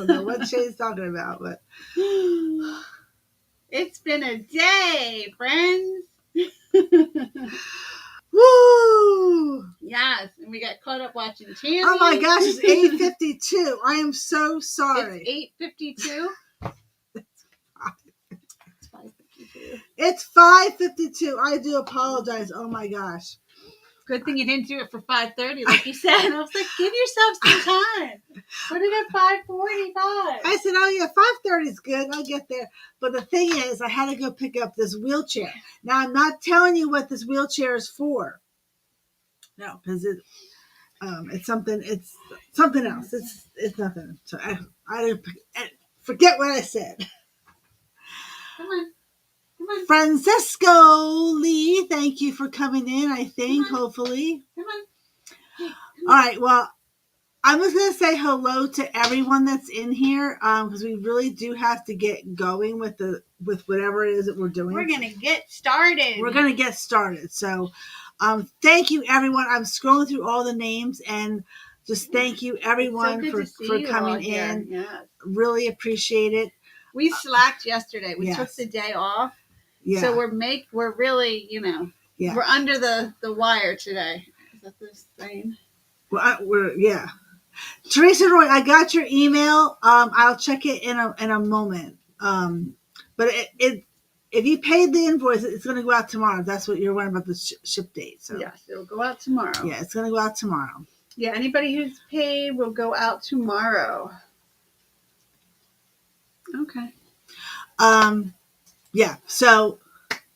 don't know what Shay's talking about, but it's been a day, friends. woo! Yes, and we got caught up watching Tammy. Oh my gosh, it's 8:52. I am so sorry. It's 8:52. It's 5:52. I do apologize. Oh my gosh. Good thing you didn't do it for 5:30, like you said. I was like, give yourself some time. Put it at 5:45. I said, oh yeah, 5:30 is good. I'll get there. But the thing is, I had to go pick up this wheelchair. Now, I'm not telling you what this wheelchair is for. No, because it's something else. It's nothing. So I forget what I said. Come on. Francisco Lee, thank you for coming in, I think, hopefully. Come on. All right, well, I'm just going to say hello to everyone that's in here because we really do have to get going with whatever it is that we're doing. We're going to get started. So thank you, everyone. I'm scrolling through all the names and just thank you, everyone, for coming in. Yes. Really appreciate it. We slacked yesterday. We took the day off. Yeah. So we're really, we're under the wire today. Is that this thing? Well, Teresa Roy, I got your email. I'll check it in a moment. But if you paid the invoice, it's going to go out tomorrow. That's what you're wondering about the ship date. So yes, it'll go out tomorrow. Yeah, it's going to go out tomorrow. Yeah, anybody who's paid will go out tomorrow. Okay. Yeah. So,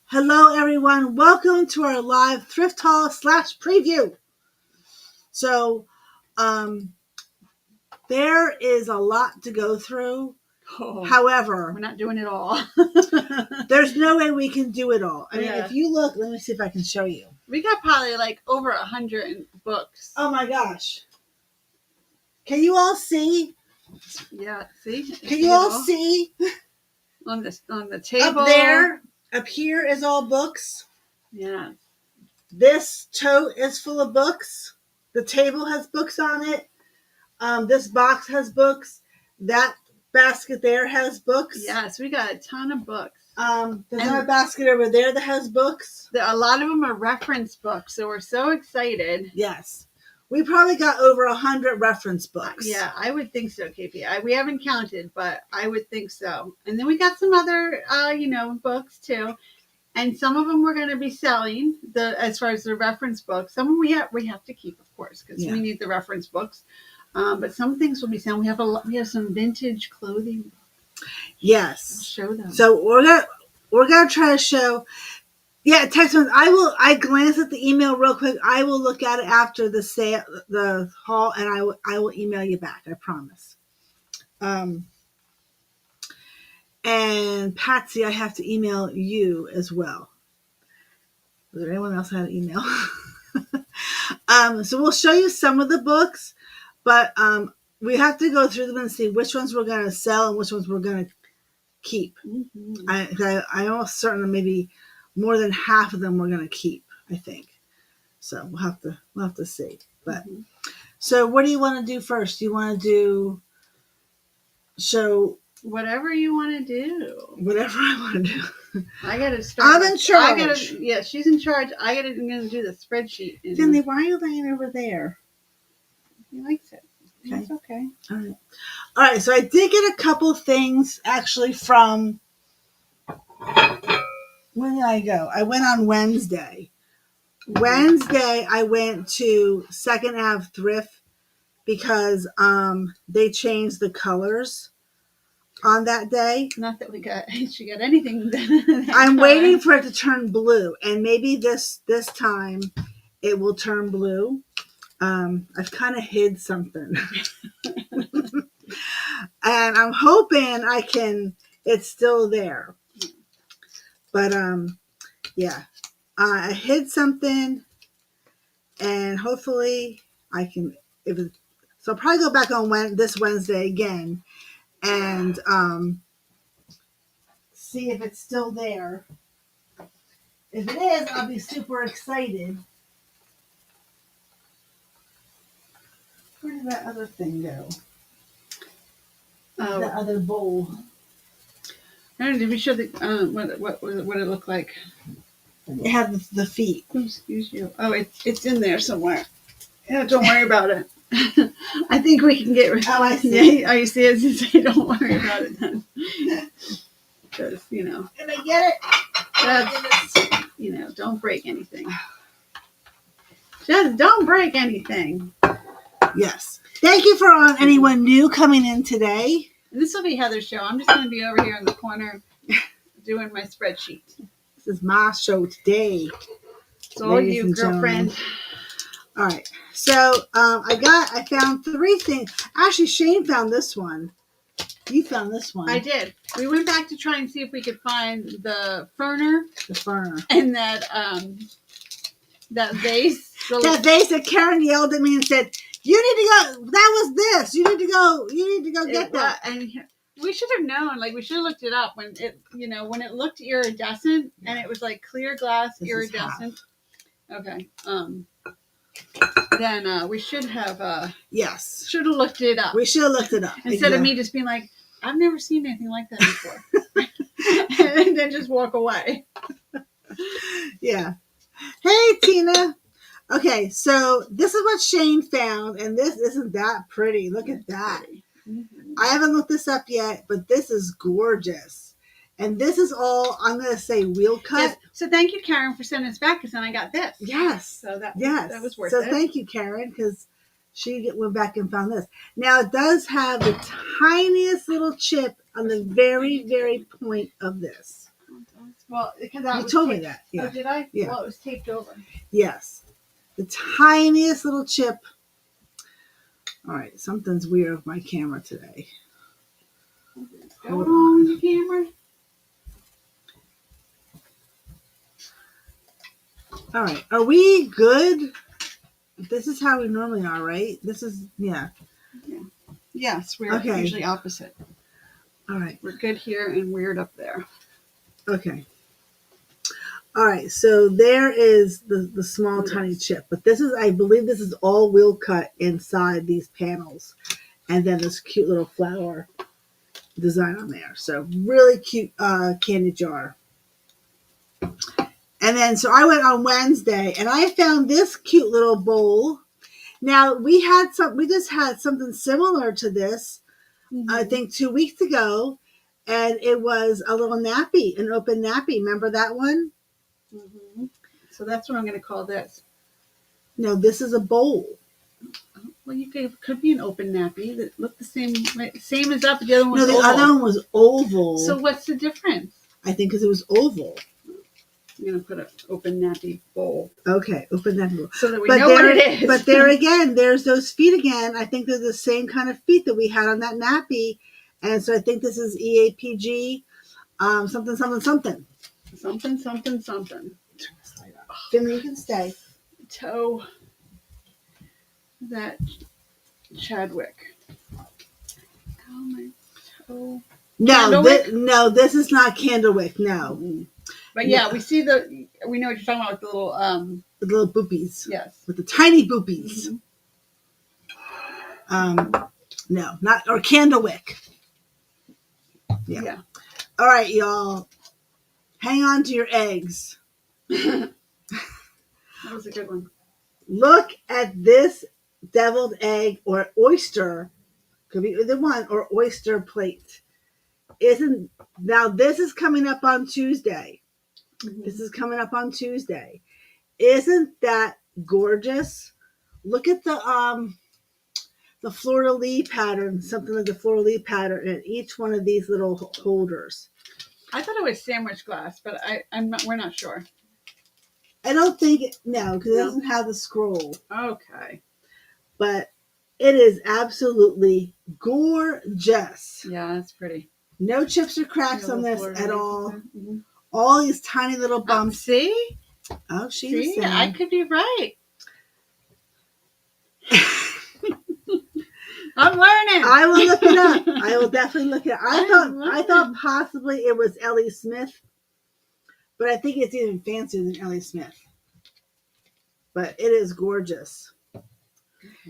hello everyone. Welcome to our live Thrift Haul / preview. So, there is a lot to go through. Oh, however, we're not doing it all. There's no way we can do it all. I mean, if you look, let me see if I can show you. We got probably like over 100 books. Oh my gosh. Can you all see? Yeah, see? Can you all see? On the table. Up there, up here is all books. Yeah. This tote is full of books. The table has books on it. This box has books. That basket there has books. Yes, we got a ton of books. There's another basket over there that has books. A lot of them are reference books, so we're so excited. Yes. We probably got over 100 reference books. Yeah, I would think so, KP. We haven't counted, but I would think so. And then we got some other, books too. And some of them we're going to be selling as far as the reference books. Some of them we have to keep, of course, because we need the reference books. But some things will be selling. We have some vintage clothing. Yes. I'll show them. So we're gonna try to show. Yeah, text me. I glanced at the email real quick. I will look at it after the haul, and I will email you back. I promise. And Patsy, I have to email you as well. Was there anyone else I had an email? So we'll show you some of the books, but we have to go through them and see which ones we're going to sell and which ones we're going to keep. Mm-hmm. I'm almost certain that maybe more than half of them we're going to keep, I think. So we'll have to see. But So what do you want to do first? Do you want to show whatever you want to do? Whatever I want to do. I got to start. I'm in charge. She's in charge. I'm going to do the spreadsheet. Finley, why are you laying over there? He likes it. Okay. It's okay. All right. So I did get a couple things actually from. When did I go? I went on Wednesday. Wednesday, I went to Second Ave Thrift because they changed the colors on that day. Not that she got anything. I'm waiting for it to turn blue, and maybe this time it will turn blue. I've kind of hid something, and I'm hoping it's still there. But yeah, I hid something, and hopefully I can. So I'll probably go back on this Wednesday again, and see if it's still there. If it is, I'll be super excited. Where did that other thing go? the other bowl. I don't know, did we show the what it looked like? It had the feet. Excuse you. Oh, it's in there somewhere. Yeah, don't worry about it. I think we can get rid. Oh, I see. Yeah, oh, you see it? Say, don't worry about it then. Because Can I get it? that's don't break anything. Just don't break anything. Yes. Thank you for anyone new coming in today. And this will be Heather's show. I'm just going to be over here in the corner doing my spreadsheet. This is my show today. It's all you, girlfriend. All right. So I found 3 things. Actually, Shane found this one. You found this one. I did. We went back to try and see if we could find the ferner. The ferner. And that vase. That vase that Karen yelled at me and said, "You need to go. That was this. You need to go get that." And we should have known. Like we should have looked it up when it looked iridescent and it was like clear glass iridescent. Okay. Then we should have. Yes. Should have looked it up. We should have looked it up instead of me just being like, "I've never seen anything like that before," and then just walk away. Yeah. Hey, Tina. Okay, so this is what Shane found, and this isn't that pretty. Look at that. Mm-hmm. I haven't looked this up yet, but this is gorgeous. And this is all, I'm going to say, wheel cut. Yes. So thank you, Karen, for sending us back, because then I got this. Yes. So that was worth it. So it. thank you, Karen, because she went back and found this. Now, it does have the tiniest little chip on the very, very point of this. Well, because that you told me that. Yeah. Oh, did I? Yeah. Well, it was taped over. Yes. The tiniest little chip. All right, something's weird with my camera today. Hold on, the camera. All right, are we good? This is how we normally are, right? This is, yeah. Yes, we're usually opposite. All right. We're good here and weird up there. Okay. All right, so there is the small tiny chip, but this is, I believe this is all wheel cut inside these panels, and then this cute little flower design on there. So really cute candy jar. And then, so I went on Wednesday, and I found this cute little bowl. Now we just had something similar to this, I think 2 weeks ago, and it was a little nappy, an open nappy. Remember that one? Mm-hmm. So that's what I'm going to call this. No, this is a bowl. Well, could be an open nappy that looked the same as that, but the other one was oval. No, the other one was oval. So what's the difference? I think because it was oval. I'm going to put an open nappy bowl. Okay, open nappy bowl. So that we know what it is. But there again, there's those feet again. I think they're the same kind of feet that we had on that nappy. And so I think this is EAPG, something. Something. Turn this light on. Finley, you can stay. Toe that Chadwick. Oh, my toe. No, this is not Candlewick. No. Mm-hmm. But yeah, we know what you're talking about with the little boopies. Yes. With the tiny boopies. Mm-hmm. No, not, or Candlewick. Yeah. All right, y'all. Hang on to your eggs. That was a good one. Look at this deviled egg or oyster. Could be either one, or oyster plate. Now this is coming up on Tuesday. Mm-hmm. This is coming up on Tuesday. Isn't that gorgeous? Look at the fleur-de-lis pattern, something like the fleur-de-lis pattern in each one of these little holders. I thought it was sandwich glass, but we're not sure. I don't think because it doesn't have the scroll. Okay. But it is absolutely gorgeous. Yeah, that's pretty. No chips or cracks on this at all. Mm-hmm. All these tiny little bumps. See? Oh, she's saying. I could be right. I'm learning. I will look it up. I will definitely look it up. I thought possibly it was Ellie Smith, but I think it's even fancier than Ellie Smith. But it is gorgeous.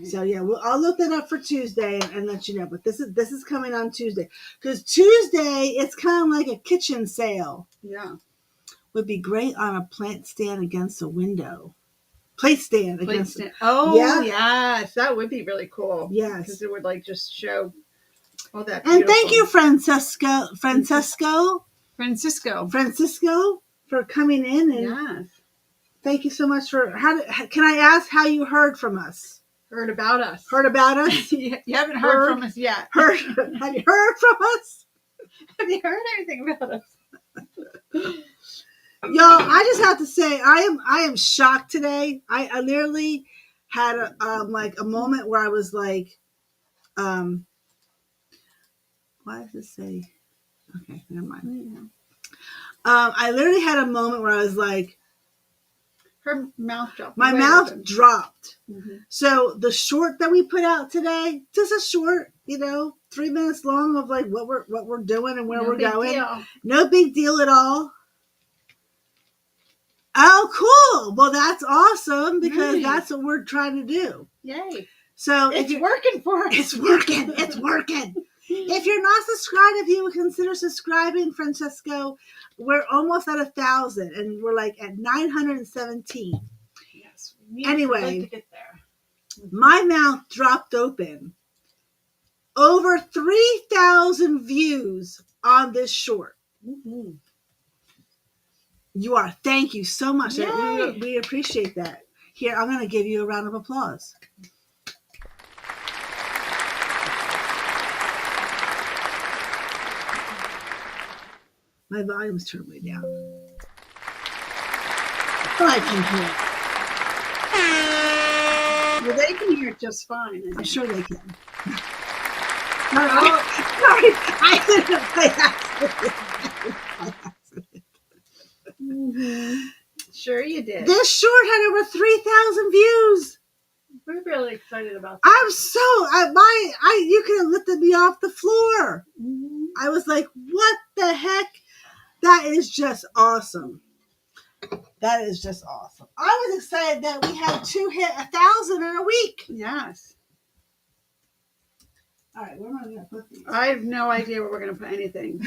So yeah, I'll look that up for Tuesday and let you know. But this is coming on Tuesday because Tuesday it's kind of like a kitchen sale. Yeah. Would be great on a plant stand against a window. Plate stand against. Oh yeah. yes, that would be really cool. Yes, because it would like just show all that. And thank you, Francisco, for coming in and. Yes. Thank you so much for. Can I ask how you heard from us? Heard about us. Heard about us? You haven't heard from us yet. Have you heard from us? Have you heard anything about us? Y'all, I just have to say, I am shocked today. I literally had a moment where I was like, why does it say? Okay, never mind. I literally had a moment where I was like, her mouth dropped. My mouth dropped. Mm-hmm. So the short that we put out today, just a short, 3 minutes long of like what we're doing and where we're going. Deal. No big deal at all. Oh, cool. Well, that's awesome because that's what we're trying to do. Yay. So it's working for us. It's working. It's working. If you're not subscribed, if you would consider subscribing, Francesco, we're almost at 1,000 and we're like at 917. Yes. Anyway, to get there. My mouth dropped open. Over 3,000 views on this short. Mm-hmm. You are. Thank you so much. Yay. We appreciate that. Here, I'm going to give you a round of applause. My volume's turned way down. But I can hear it. Well, they can hear it just fine. I'm sure they can. Sorry, I didn't play accident. Mm-hmm. Sure you did. This short had over 3,000 views. We're really excited about that. I'm so you could have lifted me off the floor. Mm-hmm. I was like, what the heck? That is just awesome. That is just awesome. I was excited that we had hit 1,000 in a week. Yes. All right, where am I going to put these? I have no idea where we're going to put anything.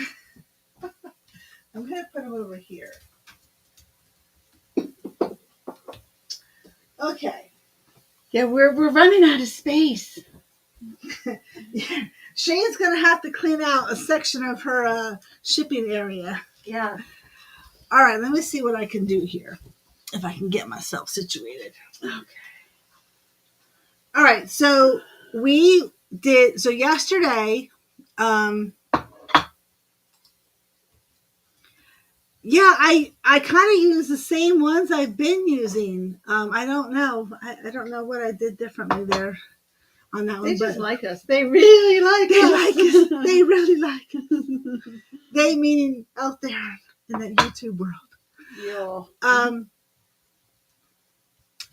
I'm going to put them over here. Okay. Yeah, we're running out of space. Yeah. Shane's going to have to clean out a section of her shipping area. Yeah. All right, let me see what I can do here. If I can get myself situated. Okay. All right, so yesterday, I kind of use the same ones I've been using. I don't know. I don't know what I did differently there on that one. They just like us. They really like us. Like us. They really like us. They meaning out there in that YouTube world. Yeah.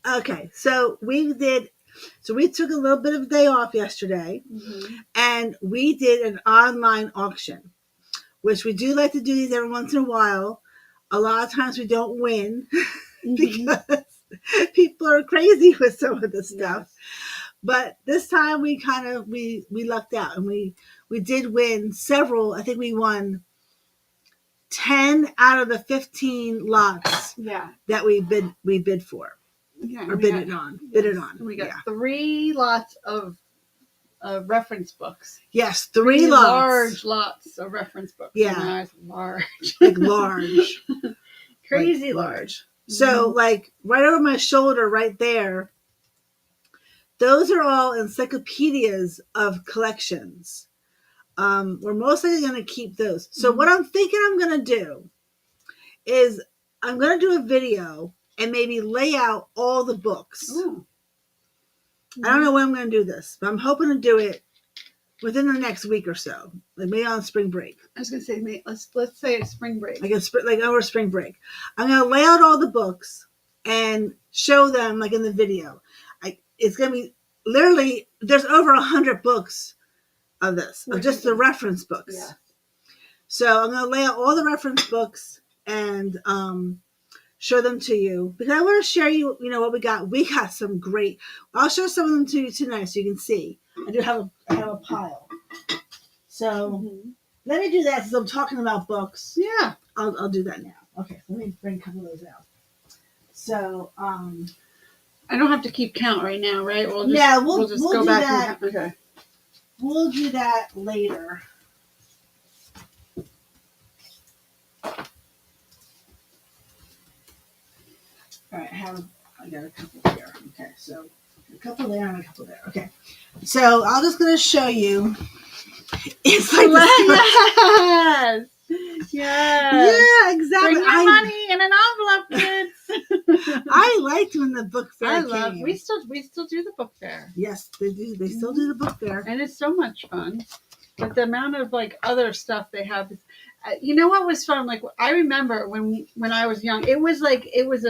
Okay, so we took a little bit of a day off yesterday, and we did an online auction, which we do like to do these every once in a while. A lot of times we don't win because people are crazy with some of the stuff. Yes. But this time we lucked out, and we did win several. I think we won 10 out of the 15 lots that we bid for. Yeah, or bid it on. We got 3 lots of reference books. Yes, 3 lots. Large lots of reference books. Yeah. Nice, large. Like large. Crazy large. So like right over my shoulder right there, those are all encyclopedias of collections. We're most likely going to keep those. So what I'm thinking I'm going to do is I'm going to do a video and maybe lay out all the books. Ooh. I don't know when I'm going to do this, but I'm hoping to do it within the next week or so, like maybe on spring break. I was going to say, let's say it's spring break. Like over spring break. I'm going to lay out all the books and show them like in the video. It's going to be literally, there's over 100 books of this, of just the reference books. Yeah. So I'm going to lay out all the reference books and show them to you because I want to share what we got. We got some great. I'll show some of them to you tonight so you can see. I have a pile. So let me do that since I'm talking about books. Yeah. I'll do that now. Okay, let me bring a couple of those out. So I don't have to keep count right now, right? We'll just we'll go do back that. and okay. We'll do that later. All right, I got a couple here. Okay, so a couple there and a couple there. Okay, so I'm just gonna show you. It's like yes, yes, yeah, exactly. Bring your money in an envelope, kids. I liked when the book fair came. We still do the book fair. Yes, they do. They still do the book fair, and it's so much fun. But the amount of like other stuff they have, you know what was fun? Like I remember when I was young, it was a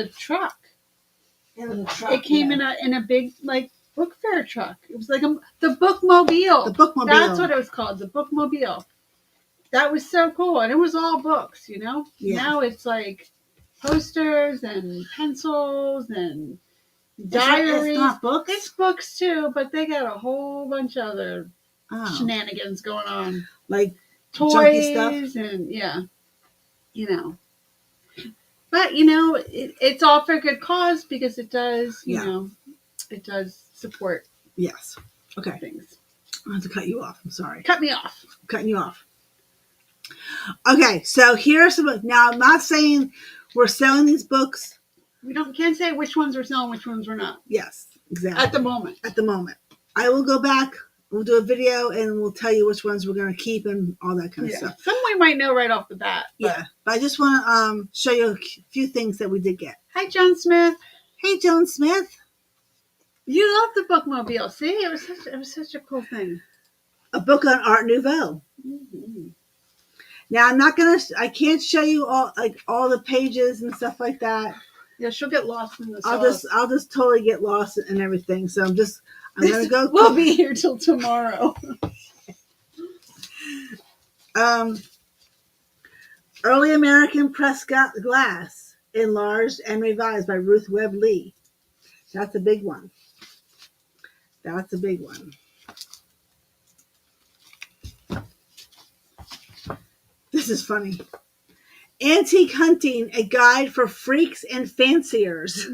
truck. It was a truck. It came in a big like book fair truck. It was like the bookmobile. The bookmobile. That's what it was called. The bookmobile. That was so cool, and it was all books. You know. Yeah. Now it's like posters and pencils and diaries. It's not books. It's books too, but they got a whole bunch of other shenanigans going on, like toys stuff. And but it's all for a good cause because it does it does support things. I have to cut you off. I'm sorry. Cut me off. I'm cutting you off. Okay, so here's some books. Now I'm not saying we're selling these books. We can't say which ones we're selling, which ones we're not. Yes, exactly. At the moment. I will go back. We'll do a video and we'll tell you which ones we're going to keep and all that kind of stuff. Some we might know right off the bat. But I just want to show you a few things that we did get. Hi, Joan Smith. Hey, Joan Smith. You love the bookmobile. See, it was such a cool thing. A book on Art Nouveau. Mm-hmm. Now I can't show you all the pages and stuff like that. Yeah, she'll get lost in the sauce. I'll just totally get lost in everything. So I'm gonna go. We'll be here till tomorrow. Early American Press Glass, enlarged and revised by Ruth Webb Lee. That's a big one. This is funny. Antique Hunting, a guide for freaks and fanciers.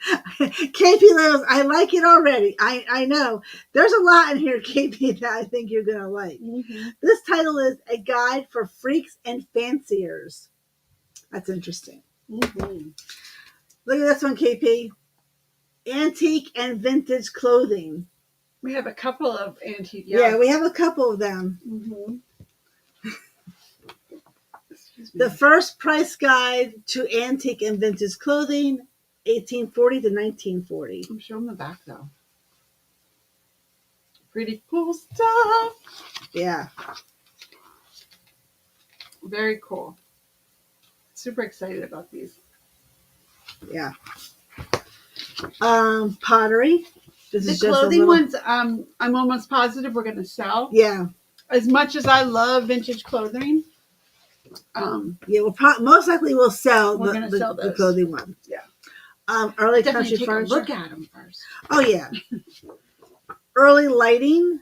KP Lewis, I like it already. I know. There's a lot in here, KP, that I think you're going to like. Mm-hmm. This title is A Guide for Freaks and Fanciers. That's interesting. Mm-hmm. Look at this one, KP. Antique and vintage clothing. We have a couple of antique. Yeah, we have a couple of them. Mm-hmm. The first price guide to antique and vintage clothing, 1840 to 1940. I'm showing the back though. Pretty cool stuff. Yeah. Very cool. Super excited about these. Yeah. Pottery. This is just clothing ones. I'm almost positive we're going to sell. Yeah. As much as I love vintage clothing. We'll most likely we'll sell the clothing one. Yeah. Early country furniture. Look at them first. Oh yeah. Early lighting.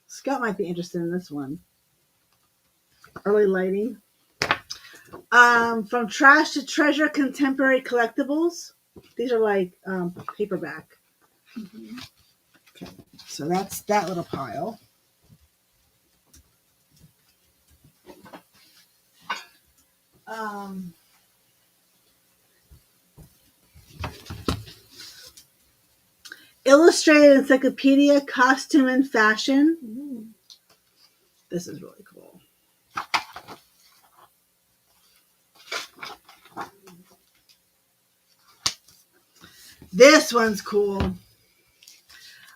Scott might be interested in this one. Early lighting. From trash to treasure, contemporary collectibles. These are like paperback. Mm-hmm. Okay, so that's that little pile. Illustrated Encyclopedia, Costume and Fashion. Ooh. This is really cool. This one's cool.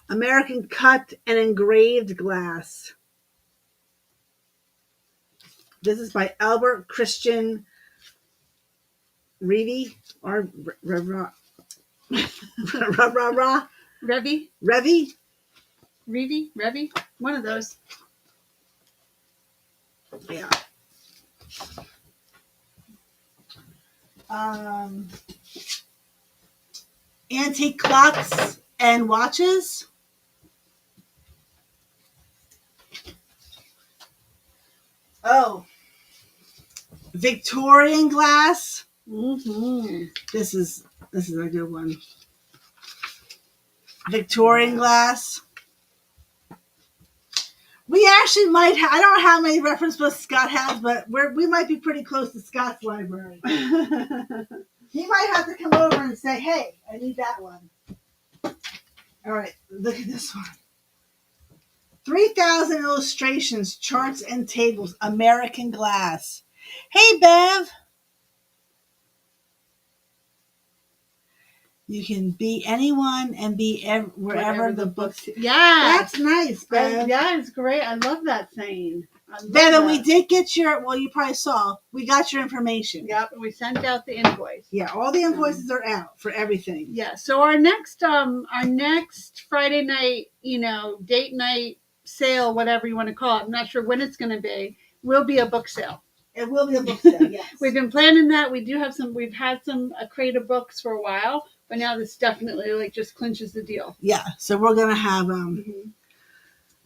American cut and engraved glass. This is by Albert Christian Revy or Revy. One of those. Yeah. Um, antique clocks and watches. Oh, Victorian glass. Mm-hmm. This is a good one. Victorian glass. We actually might have, I don't know how many reference books Scott has, but we might be pretty close to Scott's library. He might have to come over and say, hey, I need that one. All right, look at this one. 3,000 illustrations, charts, and tables, American glass. Hey, Bev. You can be anyone and be wherever the books. Yeah. That's nice, Bev. Yeah, it's great. I love that saying. Bev, and we did get you probably saw, we got your information. Yep, and we sent out the invoice. Yeah, all the invoices are out for everything. Yeah, so our next Friday night, date night sale, whatever you want to call it, I'm not sure when it's going to be, will be a book sale. It will be a book sale, yes. We've been planning that. We've had some creative books for a while, but now this definitely just clinches the deal. Yeah, so we're going to have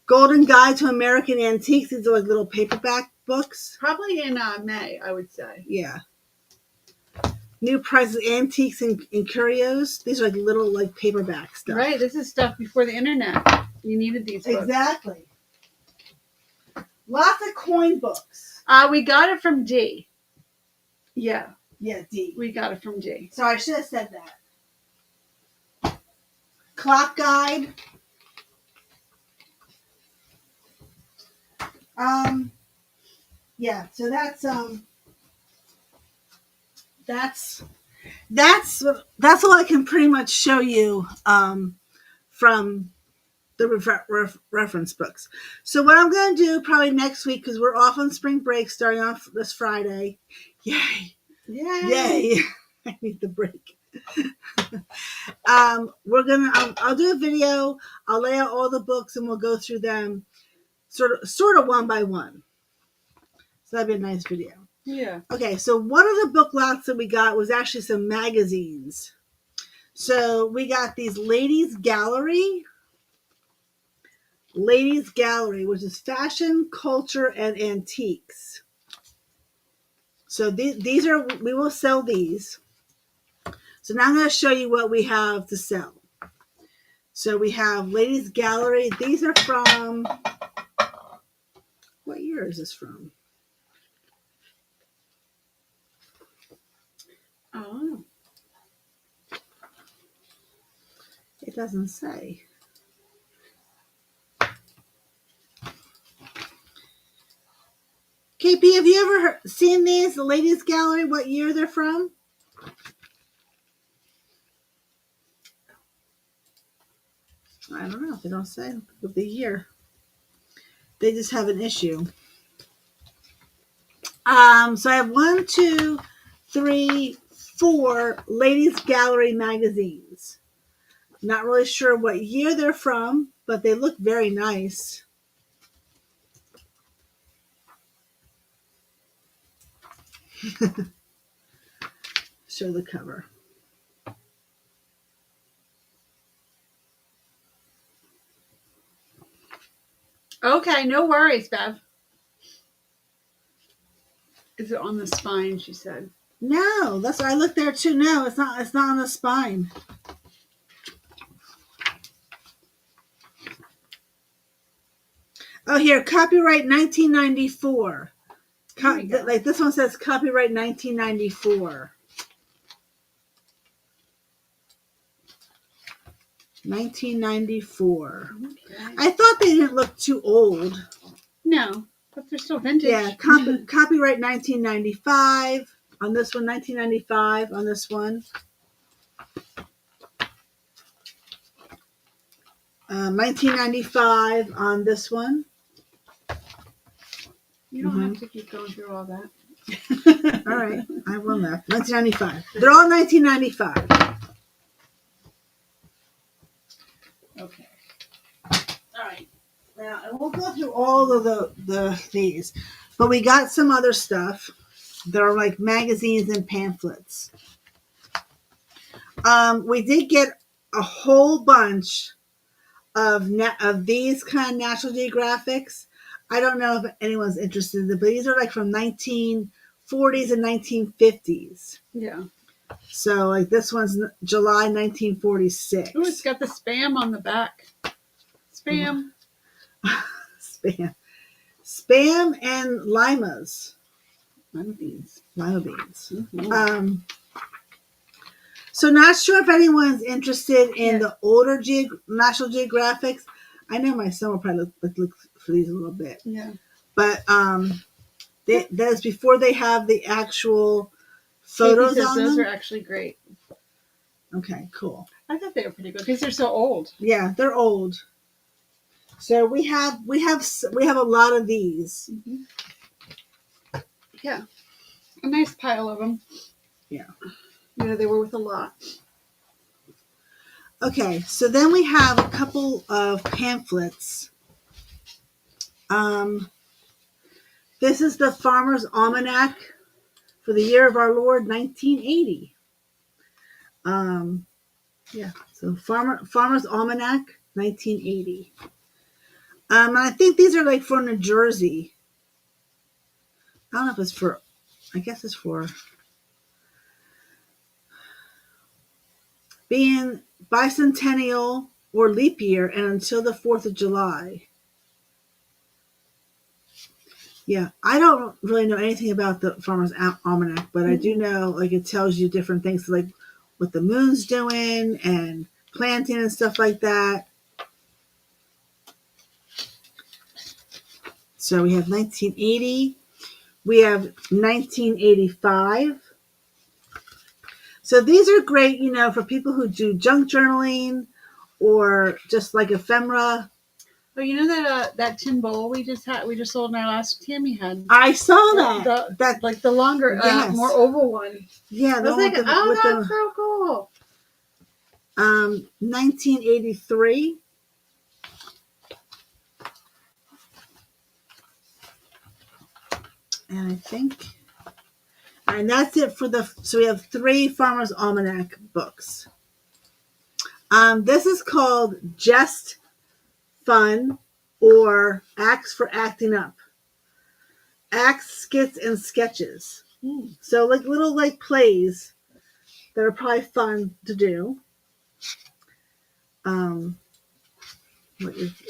Golden Guide to American Antiques. These are like little paperback books. Probably in May, I would say. Yeah. New Prices, Antiques, and Curios. These are like little paperback stuff. Right, this is stuff before the internet. You needed these books. Exactly. Lots of coin books. We got it from D. Yeah. Yeah, D. We got it from D. Sorry, I should have said that. Clock guide. Yeah, so that's all I can pretty much show you from the reference books. So what I'm going to do probably next week, because we're off on spring break starting off this Friday. Yay! Yay! I need the break. I'll do a video. I'll lay out all the books and we'll go through them sort of one by one. So that'd be a nice video. Yeah. Okay, so one of the book lots that we got was actually some magazines. So we got these Ladies Gallery, which is fashion, culture, and antiques. So these are, we will sell these. So now I'm going to show you what we have to sell. So we have Ladies Gallery. These are from, what year is this from? Oh. It doesn't say. KP, have you ever seen these, the Ladies Gallery, what year they're from? I don't know. They don't say the year. They just have an issue. So I have 1, 2, 3, 4 Ladies Gallery magazines. Not really sure what year they're from, but they look very nice. Show the cover. Okay, no worries, Bev. Is it on the spine, she said? No, that's what I looked there too. No, it's not on the spine. Oh, here, copyright 1994. Like this one says copyright 1994. 1994. Okay. I thought they didn't look too old. No, but they're still vintage. Yeah, copyright 1995 on this one, 1995 on this one. 1995 on this one. You don't have to keep going through all that. All right, I will not. 1995. They're all 1995. Okay. All right. Now, I won't go through all of these, but we got some other stuff. They're like magazines and pamphlets. We did get a whole bunch of these kind of National Geographics. I don't know if anyone's interested in them, but these are like from 1940s and 1950s. Yeah. So like this one's July 1946. Oh, it's got the spam on the back. Spam. Spam and limas. Lima beans. Lima beans. Mm-hmm. So not sure if anyone's interested in the older National Geographics. I know my son will probably look for these a little bit. Yeah. But that's before they have the actual photos says on those them. are actually great. Okay, cool. I thought they were pretty good because they're so old. Yeah, they're old. So we have a lot of these. Mm-hmm. Yeah, a nice pile of them. Yeah. Yeah, they were worth a lot. Okay, so then we have a couple of pamphlets. This is the Farmer's Almanac for the year of our Lord 1980. Yeah, so Farmer's Almanac 1980. And I think these are like for New Jersey. I don't know if it's for, I guess it's for being bicentennial or leap year and until the 4th of July. Yeah, I don't really know anything about the Farmer's Almanac, but I do know like it tells you different things like what the moon's doing and planting and stuff like that. So we have 1980. We have 1985. So these are great, for people who do junk journaling or just like ephemera. Oh, you know that tin bowl we just sold in our last Tammy had. I saw that. That like the longer, yes. more oval one. Yeah, I was like, that's so cool. 1983. And I think, and that's it so we have 3 Farmer's Almanac books. This is called Just Fun or Acts for Acting Up. Acts, skits, and sketches. So like little like plays that are probably fun to do. What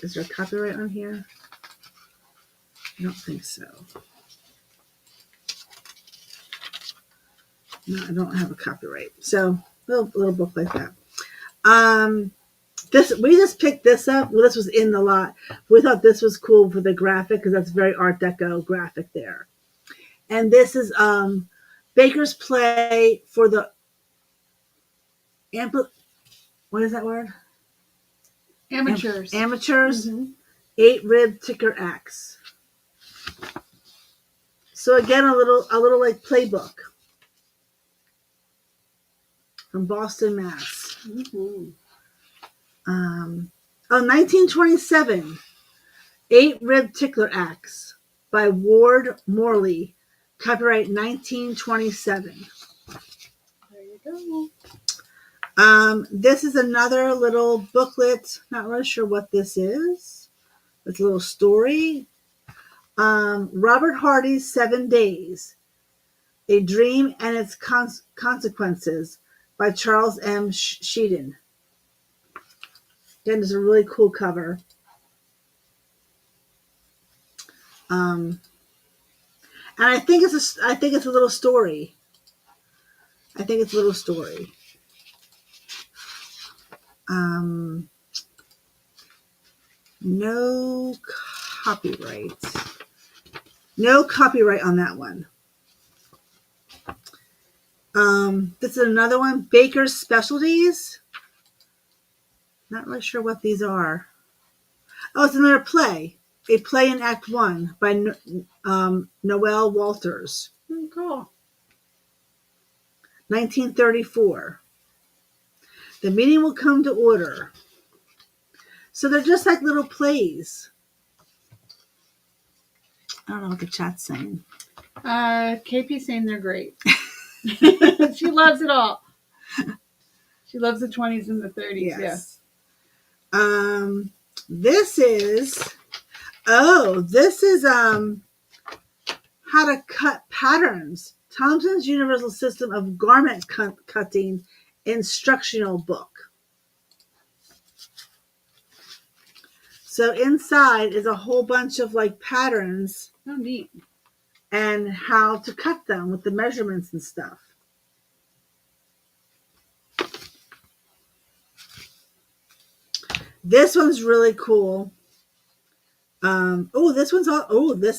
is there copyright on here? I don't think so. No, I don't have a copyright. So little book like that. We just picked this up. Well, this was in the lot. We thought this was cool for the graphic because that's very Art Deco graphic there. And this is Baker's Play for the what is that word? Amateurs. Amateurs. 8-rib ticker axe. So again, a little like playbook from Boston, Mass. 1927, 8-rib tickler axe by Ward Morley, copyright 1927. There you go. This is another little booklet. Not really sure what this is. It's a little story. Robert Hardy's 7 Days, A Dream and Its Consequences by Charles M. Sheedon. Again, it's a really cool cover. And I think it's a little story. No copyright. No copyright on that one. This is another one. Baker's Specialties. Not really sure what these are. Oh, it's another play. A play in Act 1 by Noel Walters. Cool. 1934. The meeting will come to order. So they're just like little plays. I don't know what the chat's saying. KP's saying they're great. She loves it all. She loves the 20s and the 30s. Yes. This is how to cut patterns. Thompson's Universal System of Garment Cutting instructional book. So inside is a whole bunch of like patterns. Oh, neat. And how to cut them with the measurements and stuff. This one's really cool. This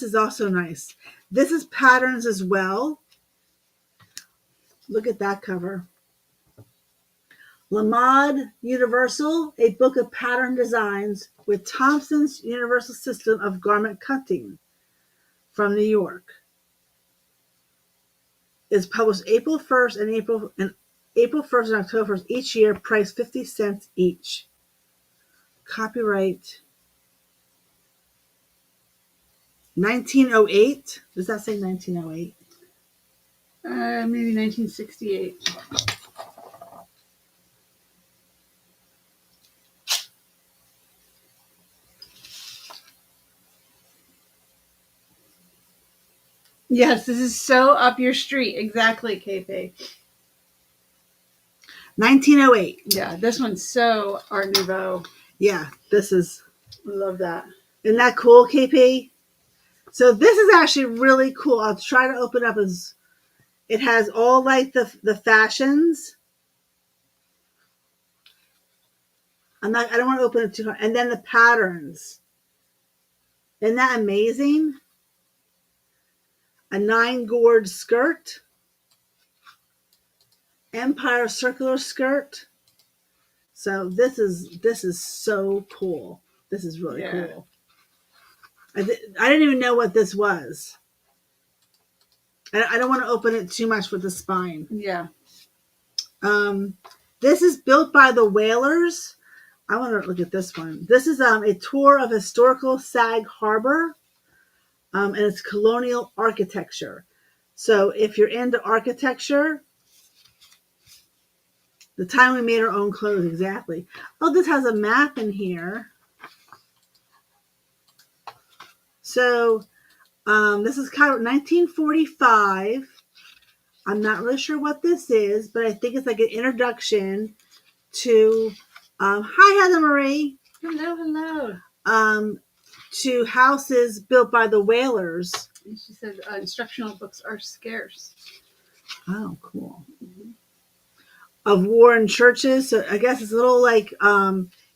is also nice. This is patterns as well. Look at that cover. Lamade Universal, a book of pattern designs with Thompson's Universal System of Garment Cutting from New York. Is published April 1st and April 1st and October 1st each year, price 50 cents each. Copyright 1908. Does that say 1908? Maybe 1968. Yes, this is so up your street. Exactly, KP. 1908. Yeah, this one's so Art Nouveau. Yeah, this is. I love that. Isn't that cool, KP? So this is actually really cool. I'll try to open up as it has all like the fashions. I don't want to open it too hard. And then the patterns. Isn't that amazing? A 9-gourd skirt. Empire circular skirt. So this is so cool. This is really cool. I didn't even know what this was. I don't want to open it too much with the spine. Yeah. This is built by the Whalers. I want to look at this one. This is a tour of historical Sag Harbor, and it's colonial architecture. So if you're into architecture, the time we made our own clothes, exactly. Oh, this has a map in here. So this is kind of 1945. I'm not really sure what this is, but I think it's like an introduction to, hi Heather Marie. Hello. To houses built by the Whalers. And she said instructional books are scarce. Oh, cool. Mm-hmm. Of war and churches. So I guess it's a little like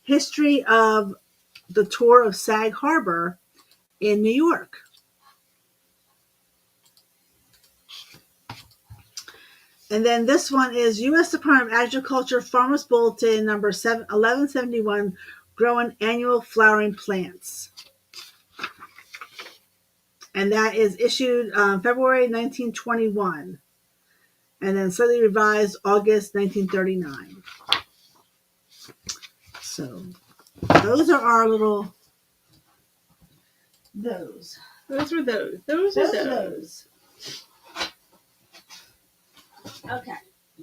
history of the tour of Sag Harbor in New York. And then this one is U.S. Department of Agriculture Farmers Bulletin number 1171, growing annual flowering plants. And that is issued February 1921. And then slightly revised August 1939. So those are our little, those. Those are those. Those are those. Okay,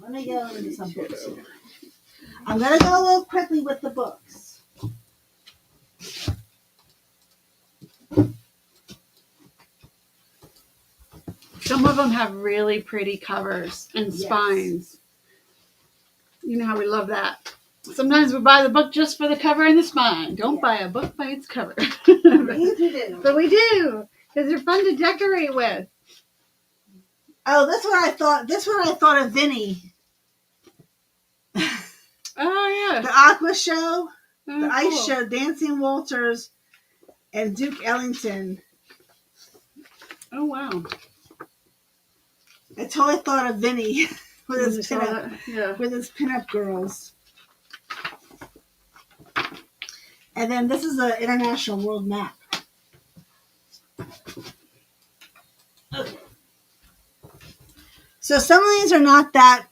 let me go into some books here. I'm going to go a little quickly with the books. Some of them have really pretty covers and spines. You know how we love that. Sometimes we buy the book just for the cover and the spine. Don't buy a book by its cover. But we do, because they're fun to decorate with. Oh, this one I thought of Vinny. Oh, yeah. The Aqua Show, the Cool. Ice Show, Dancing Walters, and Duke Ellington. Oh, wow. I totally thought of Vinny with his pinup girls. And then this is the International World Map. Okay. So some of these are not that,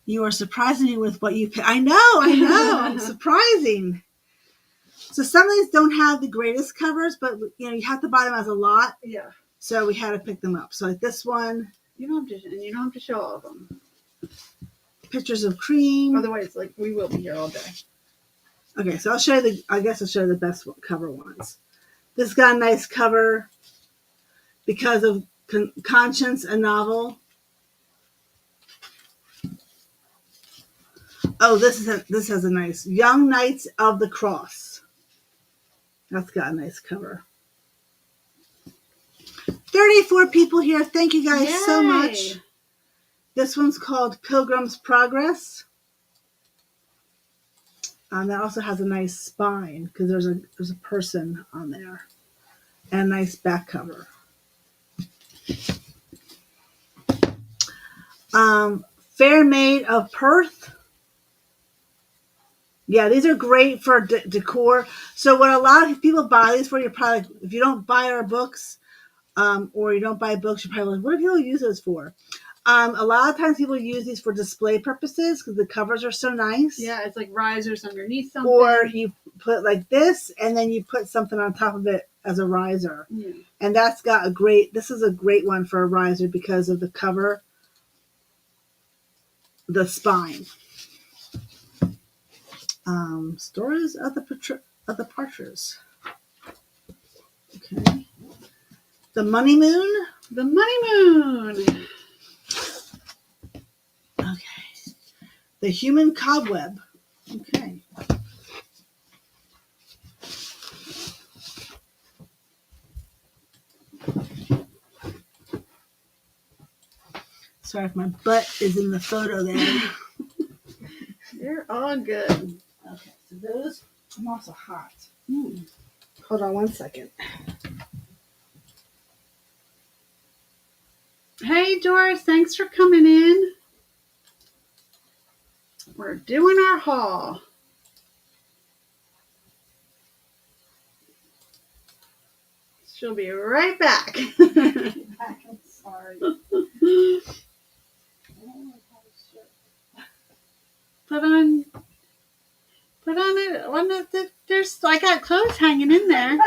you are surprising me with what you pick. I know, I'm surprising. So some of these don't have the greatest covers, but you have to buy them as a lot. Yeah. So we had to pick them up. So like this one, You don't have to show all of them. pictures of cream. Otherwise, like, we will be here all day. Okay, so I'll show you I'll show you the best cover ones. This got a nice cover because of Conscience, a novel. Oh, this has a nice Young Knights of the Cross. That's got a nice cover. 34 people here. Thank you guys so much. This one's called Pilgrim's Progress. That also has a nice spine because there's a person on there, and a nice back cover. Fair Maid of Perth. Yeah, these are great for decor. So what a lot of people buy these for, you're probably, if you don't buy our books, or you don't buy books, you're probably like, what do people use those for? A lot of times people use these for display purposes because the covers are so nice. Yeah, it's like risers underneath something. Or you put like this, and then you put something on top of it as a riser. Yeah. And this is a great one for a riser because of the cover, the spine. Stories of the Partridges. Okay. The Money Moon. The Money Moon. Okay. The Human Cobweb. Okay. Sorry if my butt is in the photo there. You're all good. Okay, so those, I'm also hot. Hold on 1 second. Hey, Doris, thanks for coming in. We're doing our haul. She'll be right back. I'm sorry. Put on it. I got clothes hanging in there.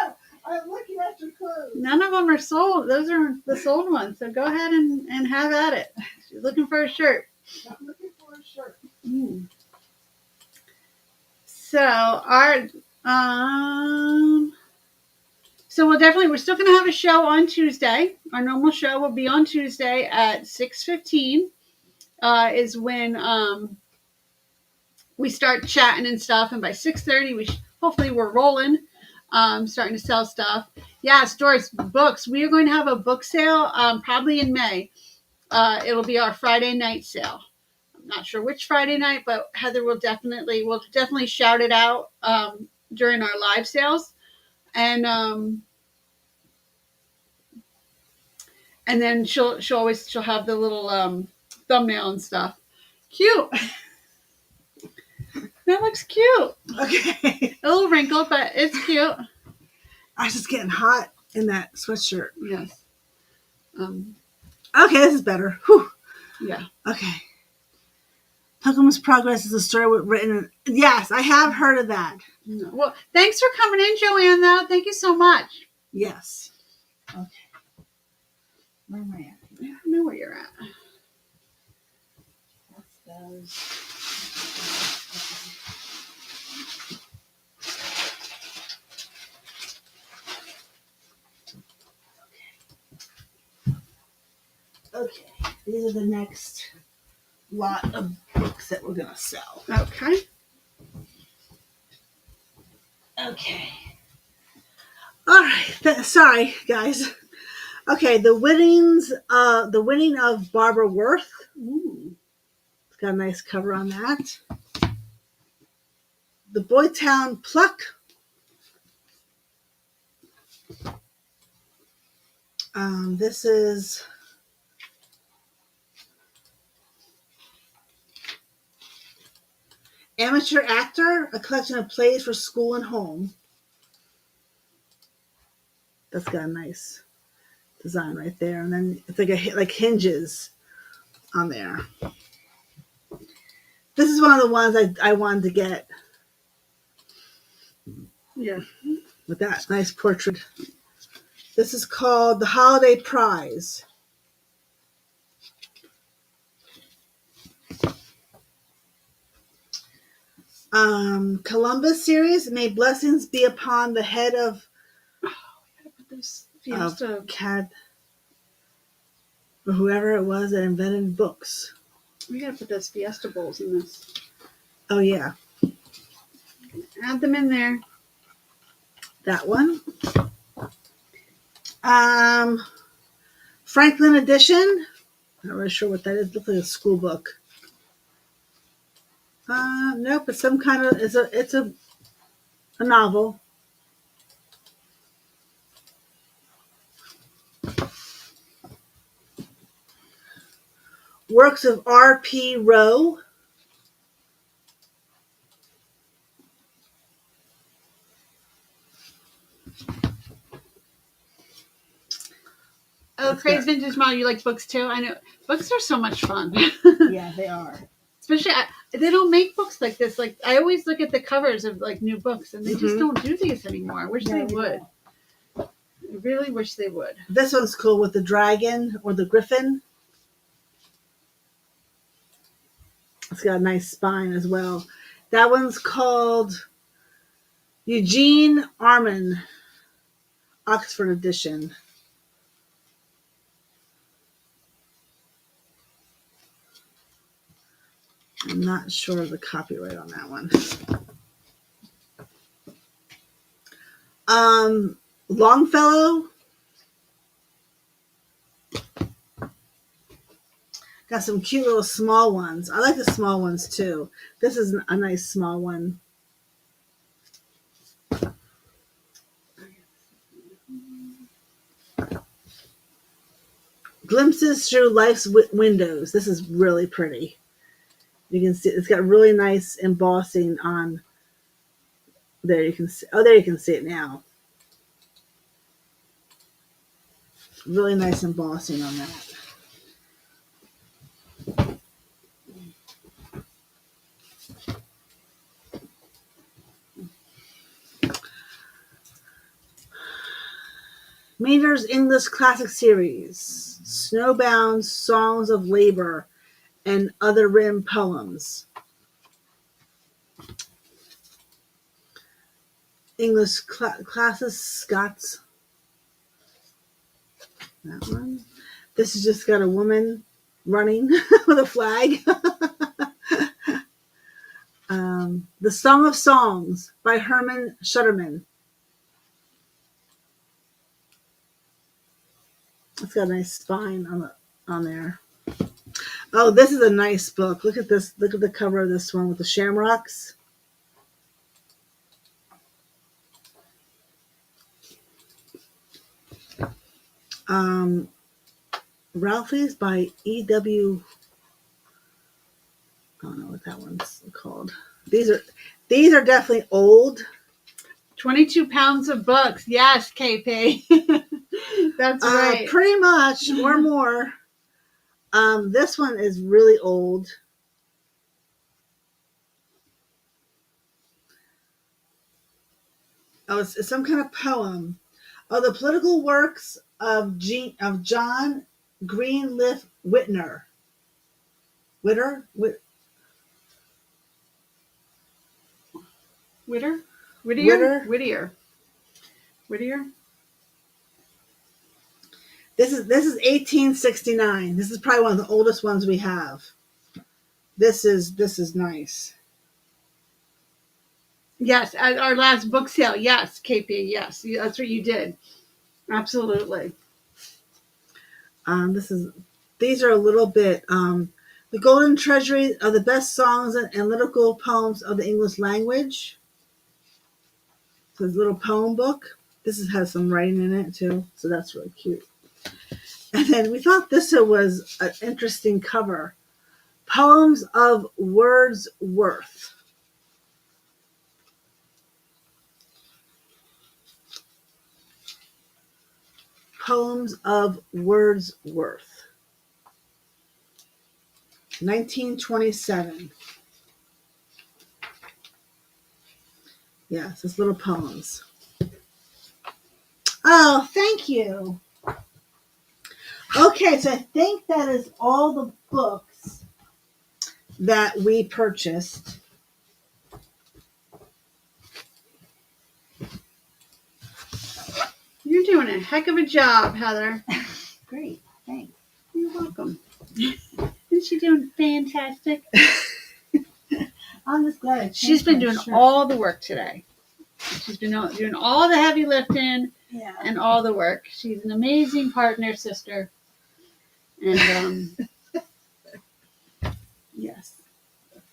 I'm looking at your clothes. None of them are sold. Those are the sold ones. So go ahead and have at it. She's looking for a shirt. I'm looking for a shirt. So we're still going to have a show on Tuesday. Our normal show will be on Tuesday at 6:15. Is when we start chatting and stuff, and by 6:30 hopefully we're rolling, starting to sell stuff. Yeah, stores, books. We are going to have a book sale probably in May. It'll be our Friday night sale. I'm not sure which Friday night, but Heather will definitely shout it out during our live sales, and then she'll have the little thumbnail and stuff. Cute. That looks cute. Okay. A little wrinkled, but it's cute. I was just getting hot in that sweatshirt. Yes. Okay, this is better. Whew. Yeah. Okay. Pilgrim's Progress is a story written. Yes, I have heard of that. No. Well, thanks for coming in, Joanne, though. Thank you so much. Yes. Okay. Where am I at? I don't know where you're at. That's those. Okay. These are the next lot of books that we're going to sell. Okay. Okay. All right. Sorry, guys. Okay, the winning of Barbara Worth. Ooh. It's got a nice cover on that. The Boytown Pluck. This is Amateur Actor, a collection of plays for school and home. That's got a nice design right there, and then it's like hinges on there. This is one of the ones I wanted to get. Yeah. With that nice portrait This is called The Holiday Prize. Columbus series. May blessings be upon the head of This Fiesta. Cad, or whoever it was that invented books. We gotta put those Fiesta bowls in this. Oh yeah, Add them in there. that one. Franklin edition. Not really sure what that is. Looks like a school book. Nope, it's some kind of it's a novel. Works of R.P. Rowe. Oh, Crazy Vintage Model, you like books too? I know. Books are so much fun. Yeah, they are. Especially, they don't make books like this. Like, I always look at the covers of, like, new books, and they just don't do these anymore. I wish they would. I really wish they would. This one's cool with the dragon or the griffin. It's got a nice spine as well. That one's called Eugene Arman, Oxford edition. I'm not sure of the copyright on that one. Longfellow. Got some cute little small ones. I like the small ones too. This is a nice small one. Glimpses through life's windows. This is really pretty. You can see it's got really nice embossing on. There you can see. Oh, there you can see it now. Really nice embossing on that. Maynard's English Classic Series, Snowbound Songs of Labor, and Other Written Poems. English Classes Scots. That one. This has just got a woman running with a flag. The Song of Songs by Herman Shutterman. It's got a nice spine on there. Oh, this is a nice book. Look at this. Look at the cover of this one with the shamrocks. Ralphie's by E.W. I don't know what that one's called. These are definitely old. 22 pounds of books. Yes, KP. That's right. Pretty much, or more. This one is really old. Oh, it's some kind of poem. Oh, the political works of John Greenleaf Whittier. Whittier? This is 1869. This is probably one of the oldest ones we have. This is nice. Yes, at our last book sale. Yes, KP. Yes, that's what you did. Absolutely. These are a little bit the Golden Treasury of the best songs and lyrical poems of the English language. So it's a little poem book. This has some writing in it too, so that's really cute. And then we thought this was an interesting cover. Poems of Wordsworth. Poems of Wordsworth. 1927. Yes, it's little poems. Oh, thank you. Okay, so I think that is all the books that we purchased. You're doing a heck of a job, Heather. Great, thanks. You're welcome. Isn't she doing fantastic? I'm just glad. She's been doing all the work today. She's been doing all the heavy lifting and all the work. She's an amazing partner, sister. And yes,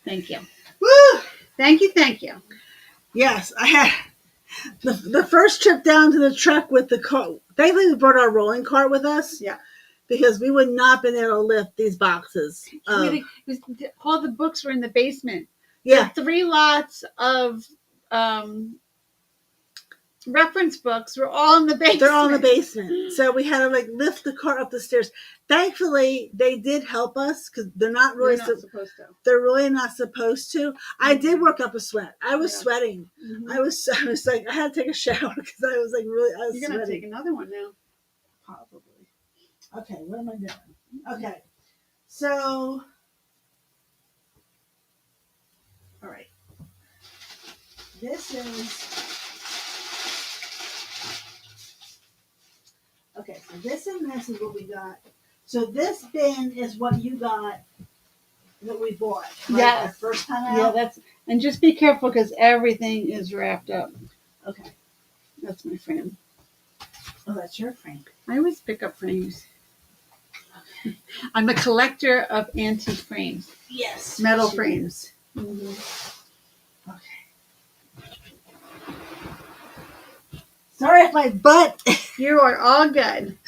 thank you. Woo! Thank you. Yes, I had the first trip down to the truck with the cart. Thankfully, we brought our rolling cart with us. Yeah. Because we would not been able to lift these boxes. All the books were in the basement. Yeah. The 3 lots of reference books were all in the basement. They're all in the basement. So we had to lift the cart up the stairs. Thankfully, they did help us because they're not really supposed to. They're really not supposed to. I did work up a sweat. I was sweating. Mm-hmm. I was like, I had to take a shower because I was really, I was You're going to take another one now. Probably. Okay, what am I doing? Okay. So, all right. This is... Okay, so this and this is what we got. So this bin is what you got that we bought. Right? Yeah. The first time out? Yeah, and just be careful because everything is wrapped up. Okay. That's my frame. Oh, that's your frame. I always pick up frames. Okay. I'm a collector of antique frames. Yes. Metal frames. Mm-hmm. Okay. Sorry if my butt... You are all good.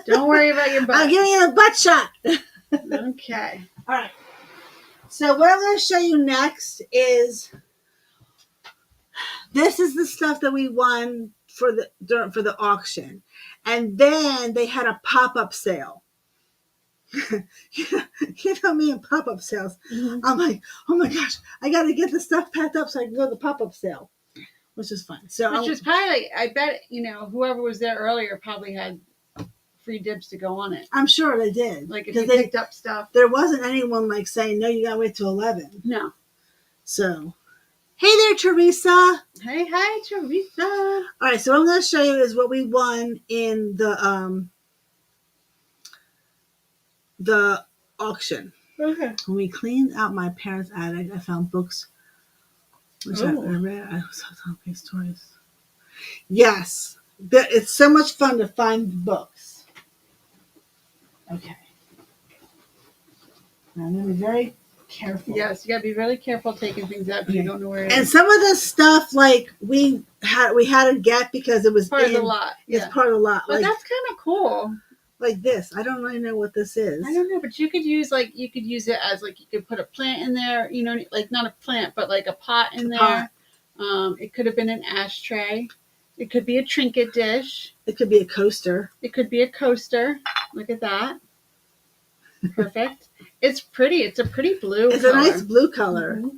Don't worry about your butt. I'm giving you a butt shot. Okay. All right. So what I'm going to show you next is this is the stuff that we won for the auction, and then they had a pop-up sale. You know me and pop-up sales. Mm-hmm. I'm like, oh my gosh, I got to get the stuff packed up so I can go to the pop-up sale, which is fun. So which was probably, I bet, whoever was there earlier probably had free dibs to go on it. I'm sure they did. Like if you picked up stuff. There wasn't anyone saying, no, you got to wait till 11. No. So, hey there, Teresa. Hey, hi, Teresa. All right, so what I'm going to show you is what we won in the auction. Okay. When we cleaned out my parents' attic, I found books which I read. I was telling my stories. Yes, it's so much fun to find books. Okay. Now I'm going to be very careful. Yes, you got to be really careful taking things out because you don't know where it is. And some of the stuff we had to get because it was part of the lot. It's part of the lot. But that's kind of cool. Like this. I don't really know what this is. I don't know, but you could use it as you could put a plant in there, not a plant, but a pot in there. It could have been an ashtray. It could be a trinket dish. It could be a coaster. It could be a coaster. Look at that. Perfect. It's pretty. It's a pretty blue It's color. a nice blue color. Mm-hmm.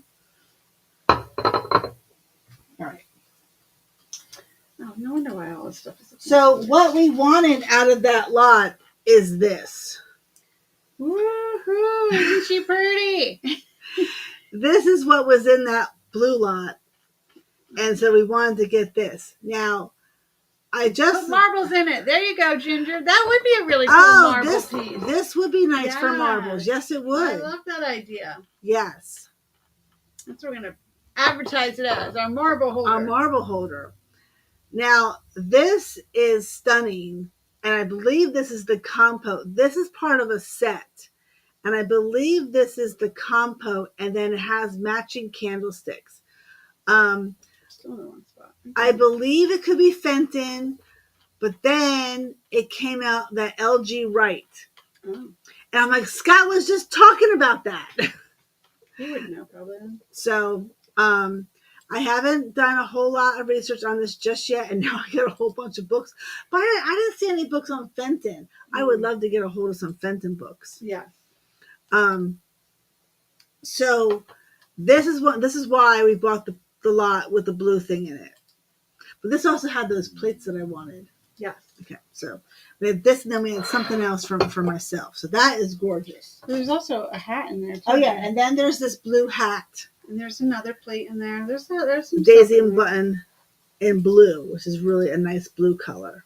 All right. Oh, no wonder why all this stuff is... So what we wanted out of that lot is this. Woohoo! Isn't she pretty? This is what was in that blue lot. And so we wanted to get this. Now, I just... Put marbles in it. There you go, Ginger. That would be a really cool marble piece. This would be nice for marbles. Yes, it would. I love that idea. Yes. That's what we're going to advertise it as, our marble holder. Our marble holder. Now, this is stunning, and I believe this is the compote. This is part of a set, and I believe this is the compote, and then it has matching candlesticks. Still in the wrong spot. Okay. I believe it could be Fenton, but then it came out that LG Wright. Oh. And I'm like, Scott was just talking about that. You wouldn't know, probably. So, I haven't done a whole lot of research on this just yet, and now I got a whole bunch of books. But I didn't see any books on Fenton. I would love to get a hold of some Fenton books. Yeah. So this is why we bought the lot with the blue thing in it. But this also had those plates that I wanted. Yes. Okay, so we have this, and then we have something else for myself. So that is gorgeous. There's also a hat in there too. Oh yeah, and then there's this blue hat, and there's another plate in there. There's some daisy stuff in and there. button in blue, which is really a nice blue color.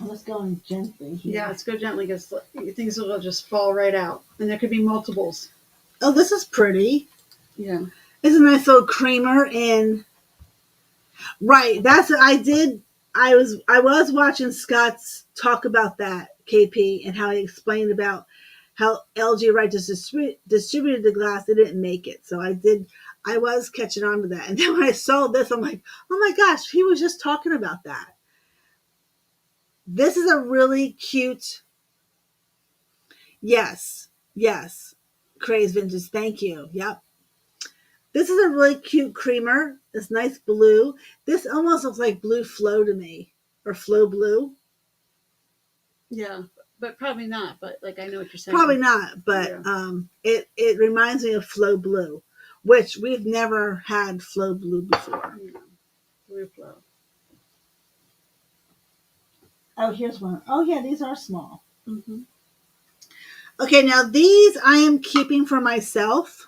Let's go in gently here. Yeah, let's go gently because things will just fall right out, and there could be multiples. Oh, this is pretty. Yeah. It's a nice little creamer in. Right, that's what I did. I was watching Scott's talk about that, KP, and how he explained about how LG Wright just distributed the glass. They didn't make it, so I was catching on to that, and then when I saw this, I'm like, oh my gosh, he was just talking about that. This is a really cute. Yes, Craze Vintage. Thank you. Yep. This is a really cute creamer. This nice blue. This almost looks like blue flow to me, or flow blue. Yeah, but probably not. But like I know what you're saying. Probably not, but Yeah. It reminds me of flow blue, which we've never had flow blue before. Yeah. Blue flow. Oh, here's one. Oh yeah, these are small. Mm-hmm. Okay, now these I am keeping for myself.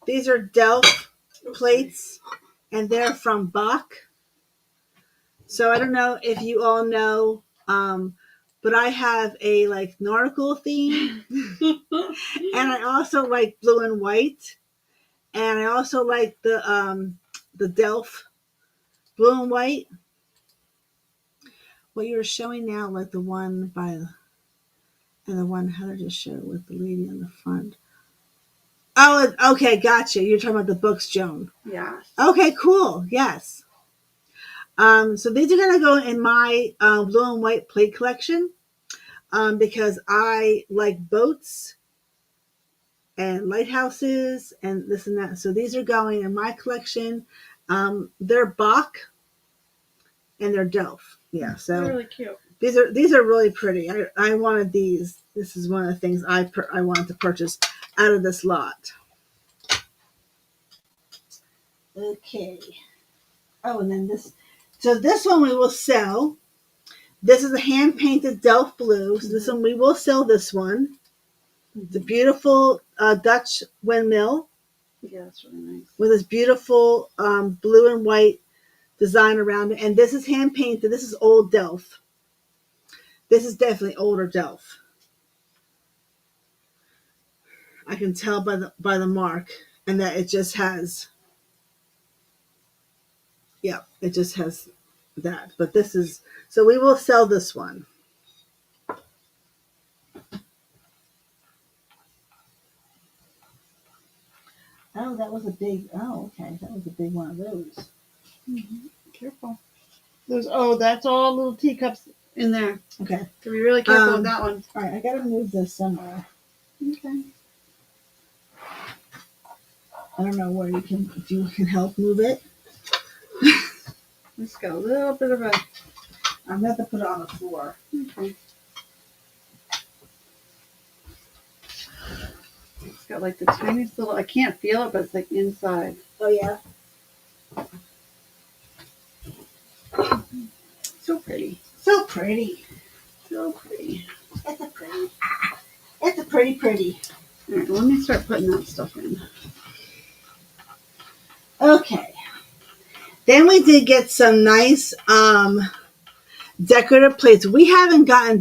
These are Delft plates, and they're from Bach. So I don't know if you all know, but I have a like nautical theme, and I also like blue and white, and I also like the Delft blue and white. What you're showing now, like the one by and the one Heather just showed with the lady in the front. Oh, okay, gotcha. You're talking about the books, Joan. Yeah. Okay, cool. Yes. So these are gonna go in my blue and white plate collection because I like boats and lighthouses and this and that. So these are going in my collection. They're Bach and they're Delft. Yeah. So They're really cute. These are really pretty. I wanted these. This is one of the things I wanted to purchase out of this lot. Okay. Oh, and then this. So this one we will sell. This is a hand painted Delft blue. So this one we will sell. This one. It's a beautiful Dutch windmill. Yeah, that's really nice. With this beautiful blue and white design around it. And this is hand painted. This is old Delft. This is definitely older Delft. I can tell by the mark, and that it just has. Yeah, it just has that. But this is so we will sell this one. Oh, that was a big. Oh, okay, that was a big one of those. Mm-hmm. Careful. That's all little teacups in there. Okay, So be really careful with that one. All right, I gotta move this somewhere. Okay. I don't know where if you can help move it. Let's go. A little bit of a. I'm gonna have to put it on the floor. Okay. It's got like the tiniest little. I can't feel it, but it's like inside. Oh yeah. So pretty. So pretty. So pretty. It's a pretty. It's a pretty. All right, let me start putting that stuff in. Okay. Then we did get some nice decorative plates. We haven't gotten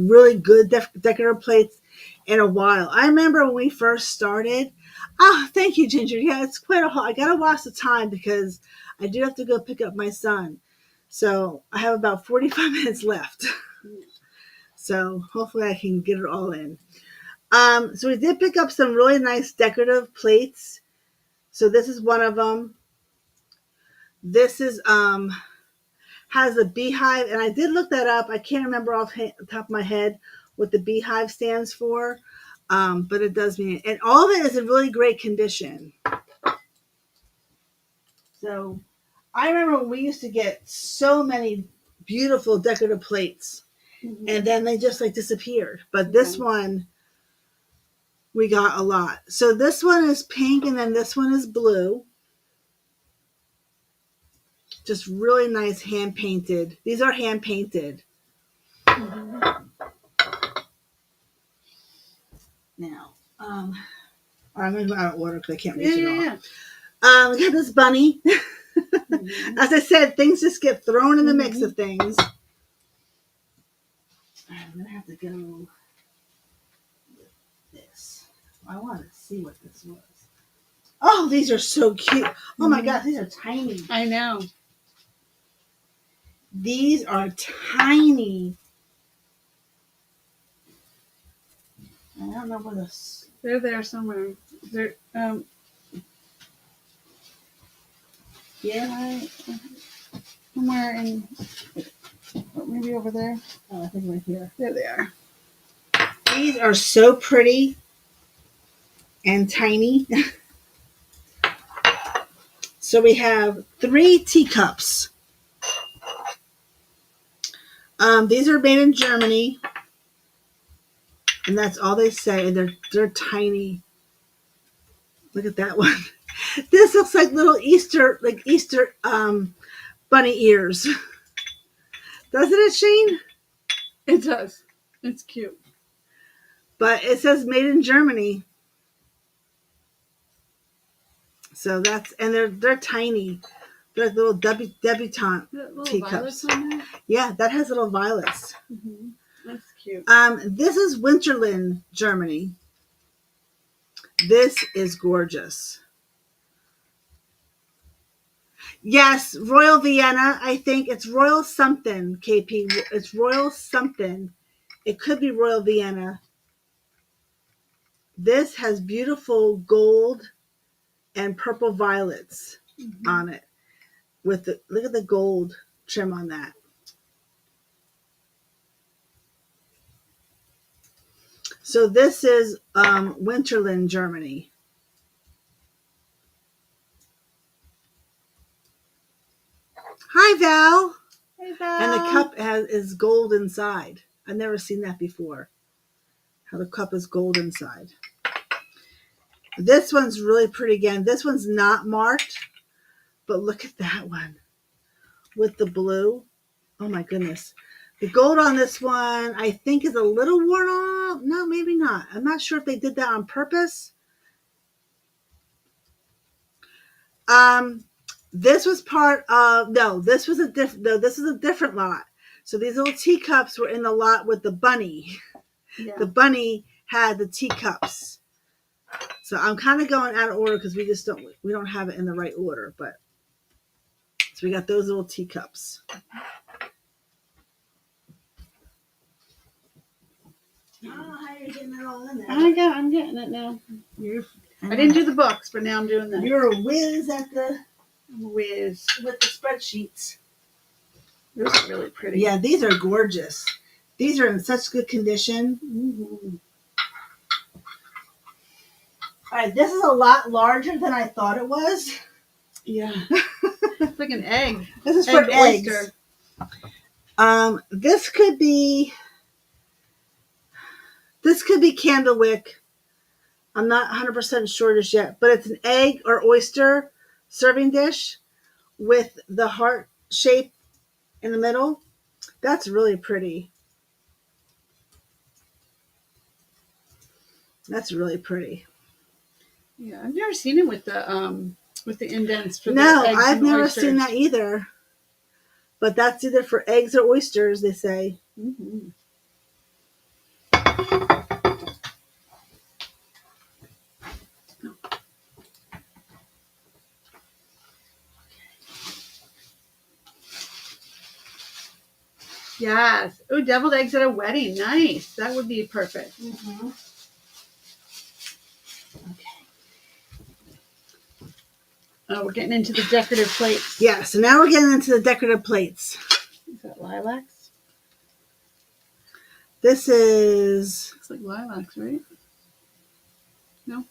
really good decorative plates in a while. I remember when we first started. Oh, thank you, Ginger. Yeah, it's quite a haul. I gotta watch the time because I do have to go pick up my son. So I have about 45 minutes left. So hopefully I can get it all in. So we did pick up some really nice decorative plates. So this is one of them. This is has a beehive, and I did look that up. I can't remember off the top of my head what the beehive stands for, but it does mean. And all of it is in really great condition. So I remember when we used to get so many beautiful decorative plates, and then they just like disappeared. But this one, we got a lot. So this one is pink, and then this one is blue. Just really nice hand painted. These are hand painted. Mhm. Now, I'm going to go out of order because I can't Yeah, reach it yeah, all. yeah. We got this bunny. Mhm. As I said, things just get thrown in the mix Mhm. of things. All right, I'm going to have to go with this. I want to see what this was. Oh, these are so cute. Oh my Mhm. gosh, these are tiny. I know. These are tiny. I don't know where this. They're there somewhere. They're Yeah. somewhere in maybe over there. Oh, I think right here. There they are. These are so pretty and tiny. So we have 3 teacups. These are made in Germany, and that's all they say. They're tiny. Look at that one. This looks like little Easter bunny ears. Doesn't it, Shane? It does. It's cute. But it says made in Germany. So they're tiny. They're like little debutante Little teacups. violets on there. Yeah, that has little violets. Mm-hmm. That's cute. This is Winterland, Germany. This is gorgeous. Yes, Royal Vienna. I think it's Royal something, KP. It's Royal something. It could be Royal Vienna. This has beautiful gold and purple violets on it. Look at the gold trim on that. So this is Winterland, Germany. Hi, Val. Hey, Val. And the cup is gold inside. I've never seen that before. How the cup is gold inside. This one's really pretty again. This one's not marked, but look at that one with the blue. Oh my goodness. The gold on this one, I think, is a little worn off. No, maybe not. I'm not sure if they did that on purpose. This was part of this is a different lot. So these little teacups were in the lot with the bunny. Yeah. The bunny had the teacups. So I'm kind of going out of order because we don't have it in the right order, but so we got those little teacups. Oh, how are you getting that all in there? I'm getting it now. I didn't do the books, but now I'm doing that. You're a whiz at I'm a whiz. with the spreadsheets. Those are really pretty. Yeah, these are gorgeous. These are in such good condition. Mm-hmm. All right, this is a lot larger than I thought it was. Yeah. It's like an egg. This is for eggs. Oyster. This could be candlewick. I'm not 100% sure just yet, but it's an egg or oyster serving dish with the heart shape in the middle. That's really pretty. That's really pretty. Yeah, I've never seen it with the indents for No, the eggs I've and never oysters. seen that either. But that's either for eggs or oysters, they say. Mm-hmm. Yes. Oh, deviled eggs at a wedding. Nice. That would be perfect. Mm-hmm. Okay. Oh, we're getting into the decorative plates. Yeah, so now we're getting into the decorative plates. Is that lilacs? This is... Looks like lilacs, right? No?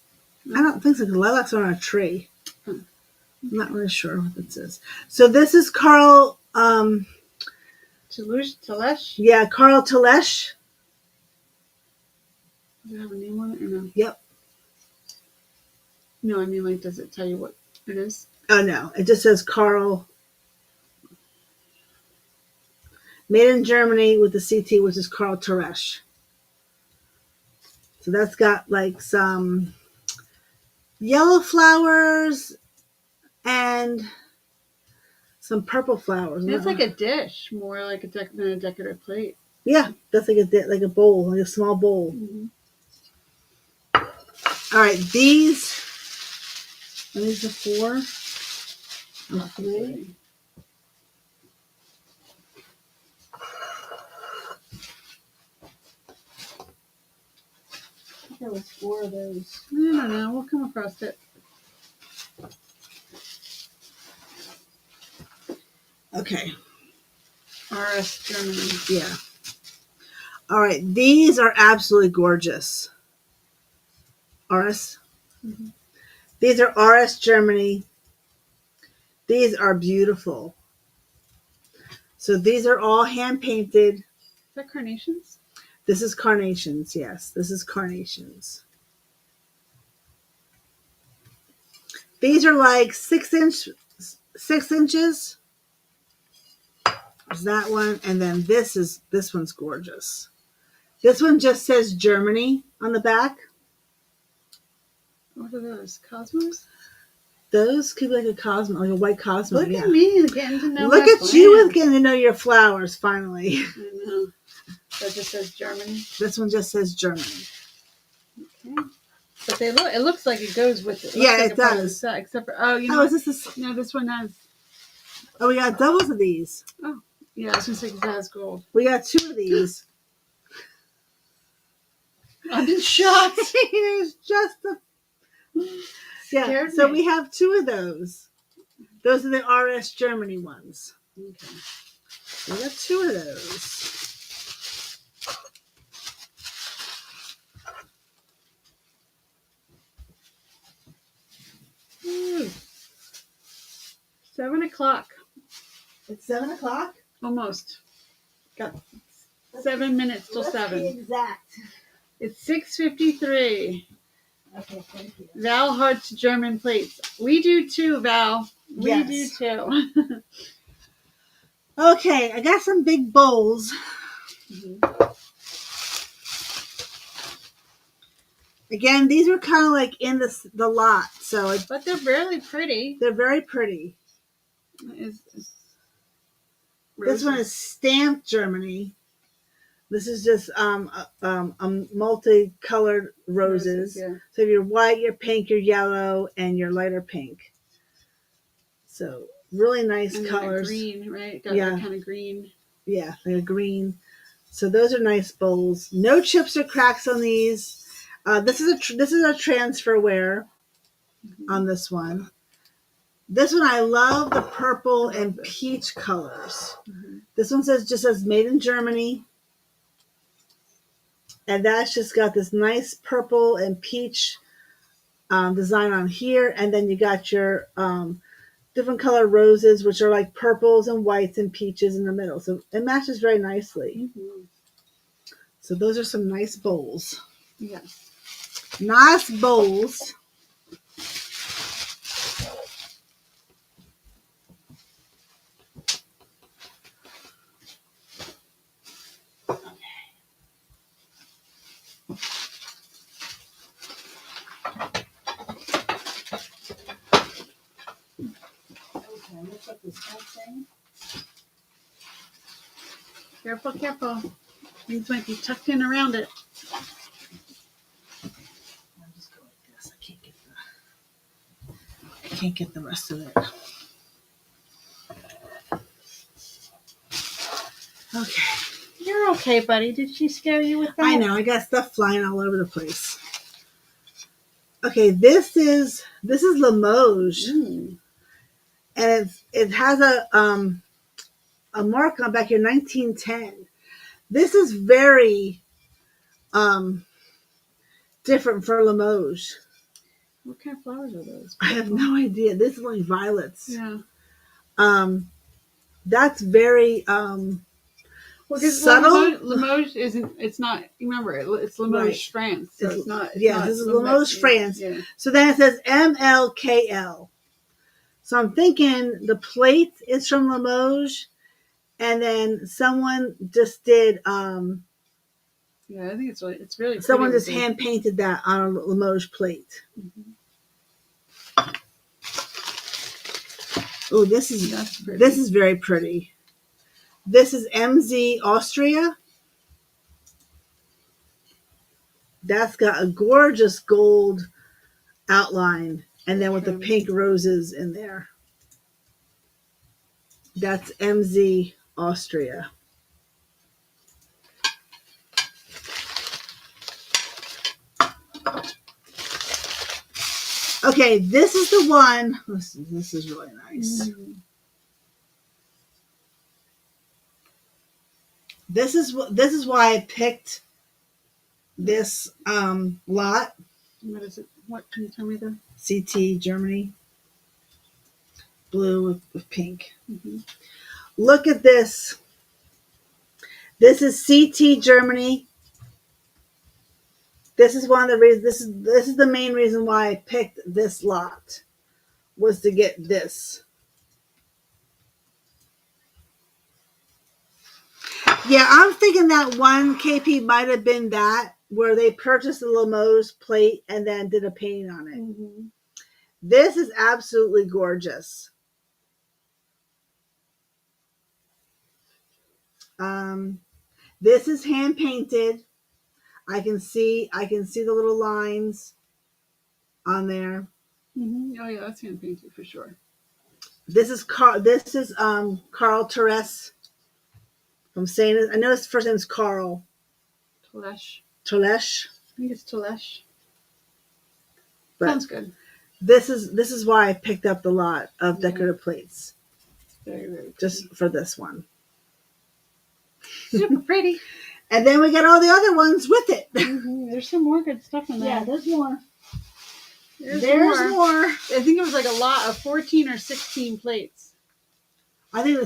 I don't think so, because lilacs are on a tree. Hmm. I'm not really sure what this is. So this is Carl... Telesh? Yeah, Carl Telesh. Does it have a name on it or no? Yep. No, I mean, like, does it tell you what it is? Oh, no. It just says Carl Made in Germany with the CT, which is Carl Teresch. So that's got like some yellow flowers and some purple flowers. It's like a dish, more like than a decorative plate. Yeah, that's like a bowl, like a small bowl. Mm-hmm. All right, these are 4 and 3. There was 4 of those. I don't know. We'll come across it. Okay. RS Germany. Yeah. All right. These are absolutely gorgeous. RS. Mm-hmm. These are RS Germany. These are beautiful. So these are all hand painted. Is that carnations? This is carnations. Yes, this is carnations. These are like 6 inches. There's that one, and then this one's gorgeous. This one just says Germany on the back. What are those? Cosmos? Those could be like a cosmo, like a white cosmo. Look at me getting to know. Look my at plants. you with getting to know your flowers finally. I know. That just says Germany. This one just says Germany. Okay. But it looks like it goes with it. Yeah, like it does. Set, except for you know. Is this? No, this one has. Oh, we got doubles of these. Oh, yeah. I was gonna say it has gold. We got 2 of these. I'm in shock. There's just a. Yeah, Scared so me. we have 2 of those. Those are the RS Germany ones. Okay. We got 2 of those. Ooh. 7 o'clock. It's 7 o'clock. Almost. Got 7 minutes till Let's 7. be exact. It's 6:53. Okay, thank you. Val hearts German plates. We do too, Val. We Yes. do too. Okay, I got some big bowls. Mm-hmm. Again, these are kind of like in the lot, so But they're really pretty. they're very pretty. Is This one is stamped Germany. This is just multicolored roses. Yeah. So your white, your pink, your yellow, and your lighter pink. So really nice And colors. Green, right? Got Yeah. that kind of green. Yeah, like a green. So those are nice bowls. No chips or cracks on these. This is a transferware on this one. This one I love the purple and peach colors. Mm-hmm. This one just says made in Germany. And that's just got this nice purple and peach design on here. And then you got your different color roses, which are like purples and whites and peaches in the middle. So it matches very nicely. Mm-hmm. So those are some nice bowls. Yes. Nice bowls. Careful, careful. Things might be tucked in around it. I'll just go like this. I can't get the rest of it. Okay. You're okay, buddy. Did she scare you with that? I know. I got stuff flying all over the place. Okay, this is Limoges, Mm. and it has a mark on back here, 1910. This is very different for Limoges. What kind of flowers are those? I have no idea. This is like violets. Yeah. That's very subtle. Limoges isn't. It's not. Remember, it's Limoges, Right. France. So it's not. Yeah, this is Limoges, France. Yeah. So then it says MLKL. So I'm thinking the plate is from Limoges, And then someone just did Yeah, I think it's really someone pretty just hand painted that on a Limoges plate. Mm-hmm. Oh, That's pretty. this is very pretty. This is MZ Austria. That's got a gorgeous gold outline, and then with the pink roses in there. That's MZ Austria. Okay, this is the one. This is really nice. Mm-hmm. This is why I picked this lot. What is it? What can you tell me there? CT Germany. Blue with pink. Mm-hmm. Look at this. This is CT Germany. This is one of the reasons. This is the main reason why I picked this lot, was to get this. Yeah, I'm thinking that one KP might have been that where they purchased a Limoges plate and then did a painting on it. Mm-hmm. This is absolutely gorgeous. This is hand painted. I can see the little lines on there. Mm-hmm. Oh yeah, that's hand painted for sure. This is Carl Torres from saying it. I know his first name is Carl. Tolesh. Tolesh. I think it's Tolesh. But sounds good. This is why I picked up the lot of decorative plates. Very, very pretty. Just for this one. Super pretty. And then we got all the other ones with it. Mm-hmm. There's some more good stuff in there. Yeah, there's more. There's more. I think it was like a lot of 14 or 16 plates. I think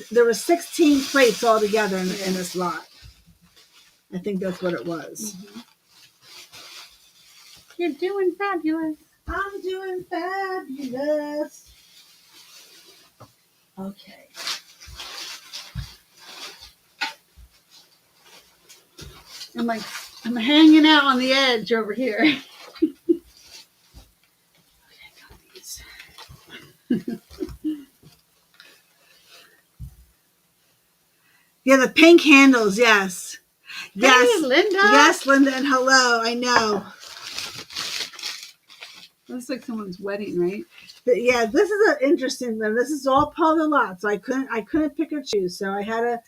there were 16 plates altogether in this lot. I think that's what it was. Mm-hmm. You're doing fabulous. I'm doing fabulous. Okay. I'm hanging out on the edge over here. Okay, got these. Yeah, the pink handles, yes. Yes. Hey, Linda. Yes, Linda, and hello. I know. Looks like someone's wedding, right? But yeah, this is an interesting one. This is all part of the lot, so I couldn't pick or choose. So I had to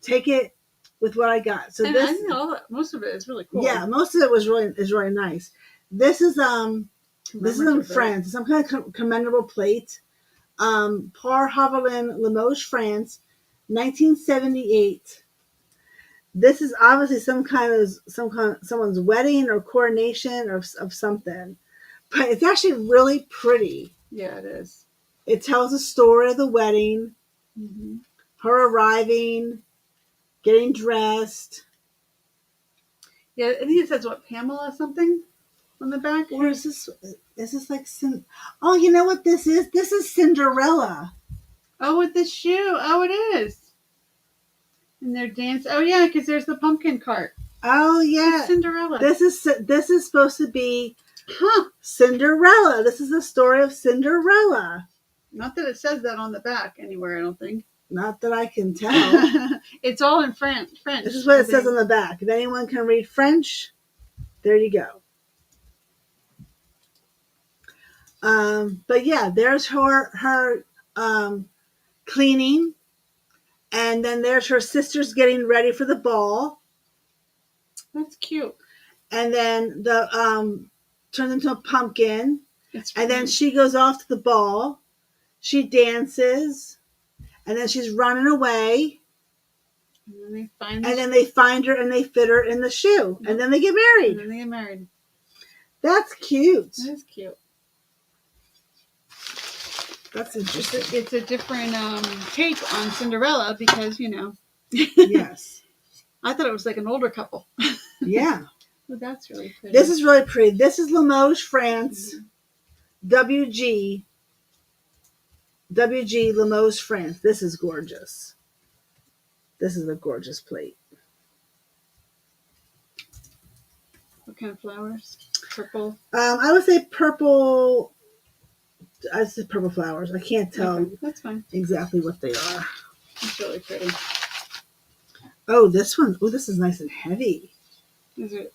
take it with what I got. So and this, I think most of it is really cool. yeah, most of it is really nice. This is in France, some kind of commendable plate. Par Havelin, Limoges, France, 1978. This is obviously someone's wedding or coronation of something, but it's actually really pretty. Yeah, it is. It tells the story of the wedding, Mm-hmm. her arriving, getting dressed. Yeah, I think it says what, Pamela something on the back. Or is this like oh, you know what this is? This is Cinderella. Oh, with the shoe. Oh, it is. And they're dancing. Oh, yeah, because there's the pumpkin cart. Oh yeah, it's Cinderella. This is supposed to be Cinderella. This is the story of Cinderella. Not that it says that on the back anywhere, I don't think. Not that I can tell. It's all in French. This is what it says on the back. If anyone can read French, there you go. But yeah, there's her cleaning, and then there's her sisters getting ready for the ball. That's cute. And then the turns into a pumpkin, And then she goes off to the ball. She dances, and then she's running away. And then they find her and they fit her in the shoe, and then they get married. That's cute. That is cute. That's interesting. It's a different take on Cinderella because, Yes. I thought it was like an older couple. Yeah. Well, that's really pretty. This is really pretty. This is Limoges, France. WG Limoges, France. This is gorgeous. This is a gorgeous plate. What kind of flowers? Purple. I would say purple. I said purple flowers. I can't tell Okay, that's fine. exactly what they are. It's really pretty. Oh, this one. Oh, this is nice and heavy. Is it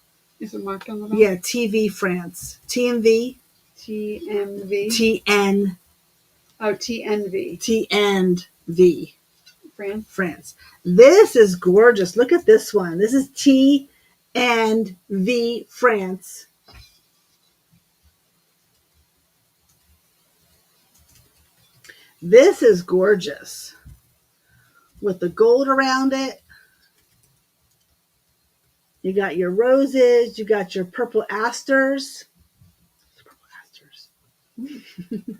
marked on the back? Yeah, TV France. TMV. TMV. TN. Oh, TNV. TNV. France. France. This is gorgeous. Look at this one. This is TNV France. This is gorgeous. With the gold around it. You got your roses. You got your purple asters. Purple asters.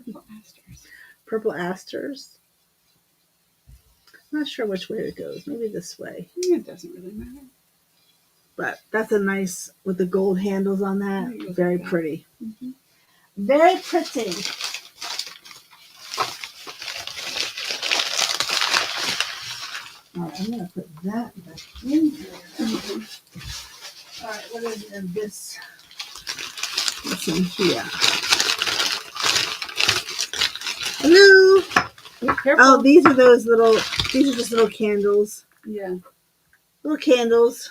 Purple asters. Purple asters. I'm not sure which way it goes. Maybe this way. It doesn't really matter. But that's a nice, with the gold handles on that. Very pretty. Mm-hmm. Very pretty. All right, I'm going to put that back in here. Mm-hmm. All right, what is this? What's in here? Hello. Be careful. Oh, these are just little candles. Yeah. Little candles.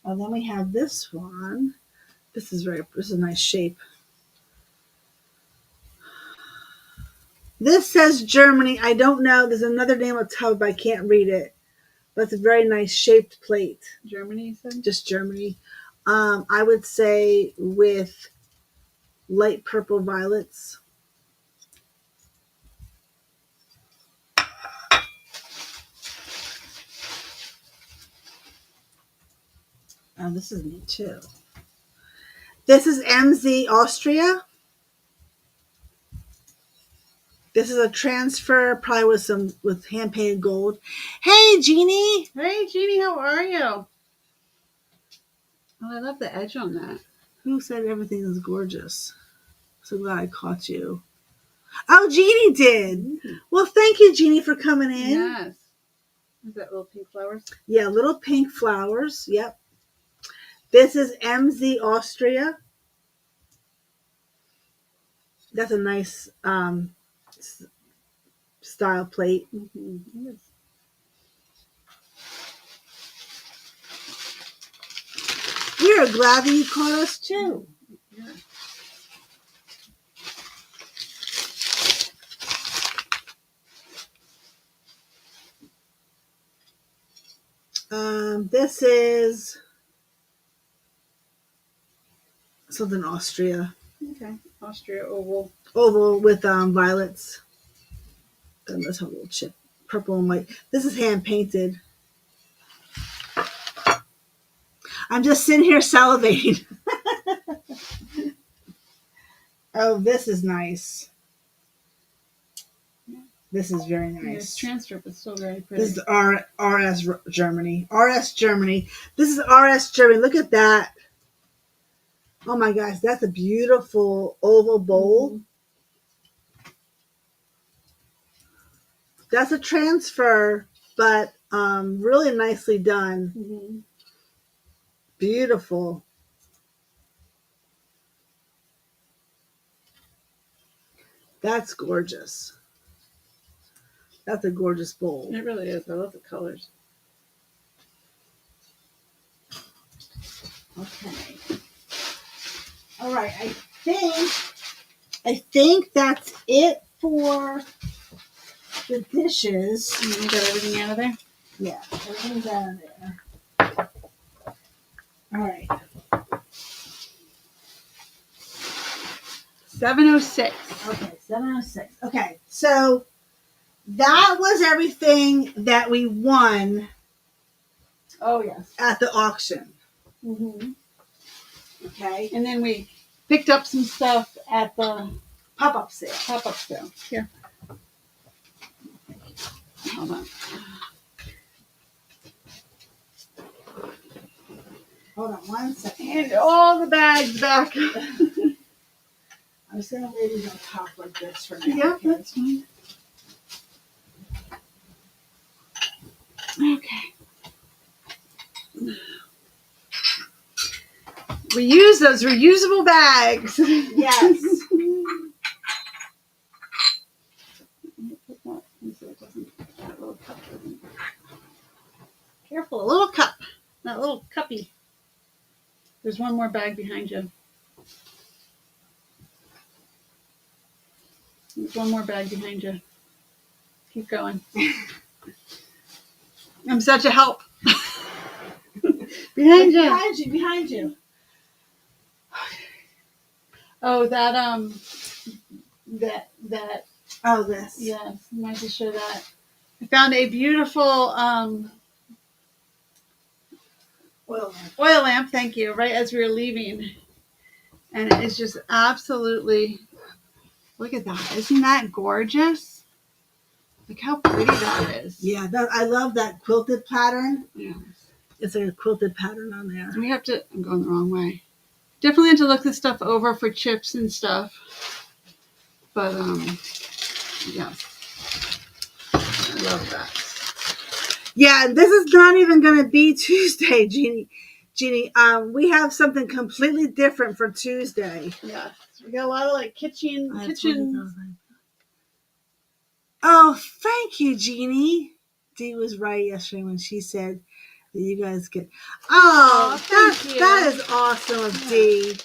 Oh, then we have this one. This is a nice shape. This says Germany. I don't know. There's another name on top, but I can't read it. But it's a very nice shaped plate. Germany, you said? Just Germany. I would say with light purple violets. Oh, this is neat too. This is MZ Austria. This is a transfer, probably with hand painted gold. Hey, Jeannie. Hey, Jeannie, how are you? Oh, I love the edge on that. Who said everything is gorgeous? So glad I caught you. Oh, Jeannie did. Mm-hmm. Well, thank you, Jeannie, for coming in. Yes. Is that little pink flowers? Yeah, little pink flowers. Yep. This is MZ Austria. That's a nice style plate. Mm-hmm. It is. We are glad that you caught us too. Yeah. This is something Austria. Okay. Austria oval. Oval with violets. And this whole little chip. Purple and white. This is hand painted. I'm just sitting here salivating. Oh, this is nice. Yeah. This is very Yeah, nice. it's transfer, but still very pretty. This is RS Germany. RS Germany. This is RS Germany. Look at that. Oh my gosh, that's a beautiful oval bowl. Mm-hmm. That's a transfer, but really nicely done. Mm-hmm. Beautiful. That's gorgeous. That's a gorgeous bowl. It really is. I love the colors. Okay. All right. I think that's it for the dishes. You got everything out of there? Yeah, everything's out of there. All right. 7:06. Okay, 7:06. Okay, so that was everything that we won Oh, yes. at the auction. Mm-hmm. Okay, And then we picked up some stuff at the pop-up sale. pop-up sale. Here. Hold on. Hold on one second. And all the bags back. I'm just gonna lay these on top like this for now. Yeah, Okay? that's fine. Okay. We use those reusable bags. Yes. Careful, a little cup. That little cuppy. There's one more bag behind you. There's one more bag behind you. Keep going. I'm such a help. Behind you. Behind you, behind you. Oh, that Oh, this. yes, I might just show that. I found a beautiful Oil oil lamp, thank you, right as we were leaving. And it is just absolutely, look at that. Isn't that gorgeous? Look how pretty that is. Yeah, I love that quilted pattern. Yeah. It's like a quilted pattern on there. We have to, I'm going the wrong way. Definitely have to look this stuff over for chips and stuff. But, yes. I love that. Yeah, and this is not even going to be Tuesday, Jeannie. We have something completely different for Tuesday. Yeah. We got a lot of like kitchen. Oh, thank you, Jeannie. Dee was right yesterday when she said that you guys get. Oh, thank you. That is awesome of Dee.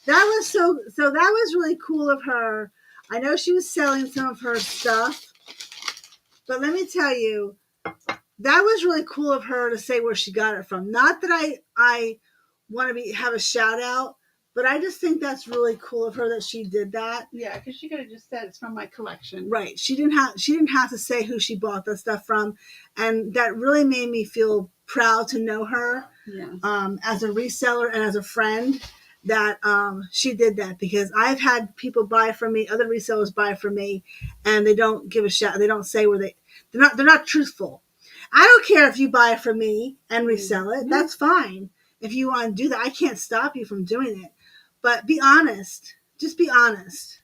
That was so. That was really cool of her. I know she was selling some of her stuff, but let me tell you, that was really cool of her to say where she got it from. Not that I want to have a shout out, but I just think that's really cool of her that she did that. Yeah, because she could have just said it's from my collection. Right. She didn't have to say who she bought the stuff from, and that really made me feel proud to know her. Yeah. As a reseller and as a friend, that she did that, because I've had people buy from me, other resellers buy from me, and they don't give a shout. They don't say where they're not truthful. I don't care if you buy from me and resell it. That's fine. If you want to do that, I can't stop you from doing it. But be honest. Just be honest.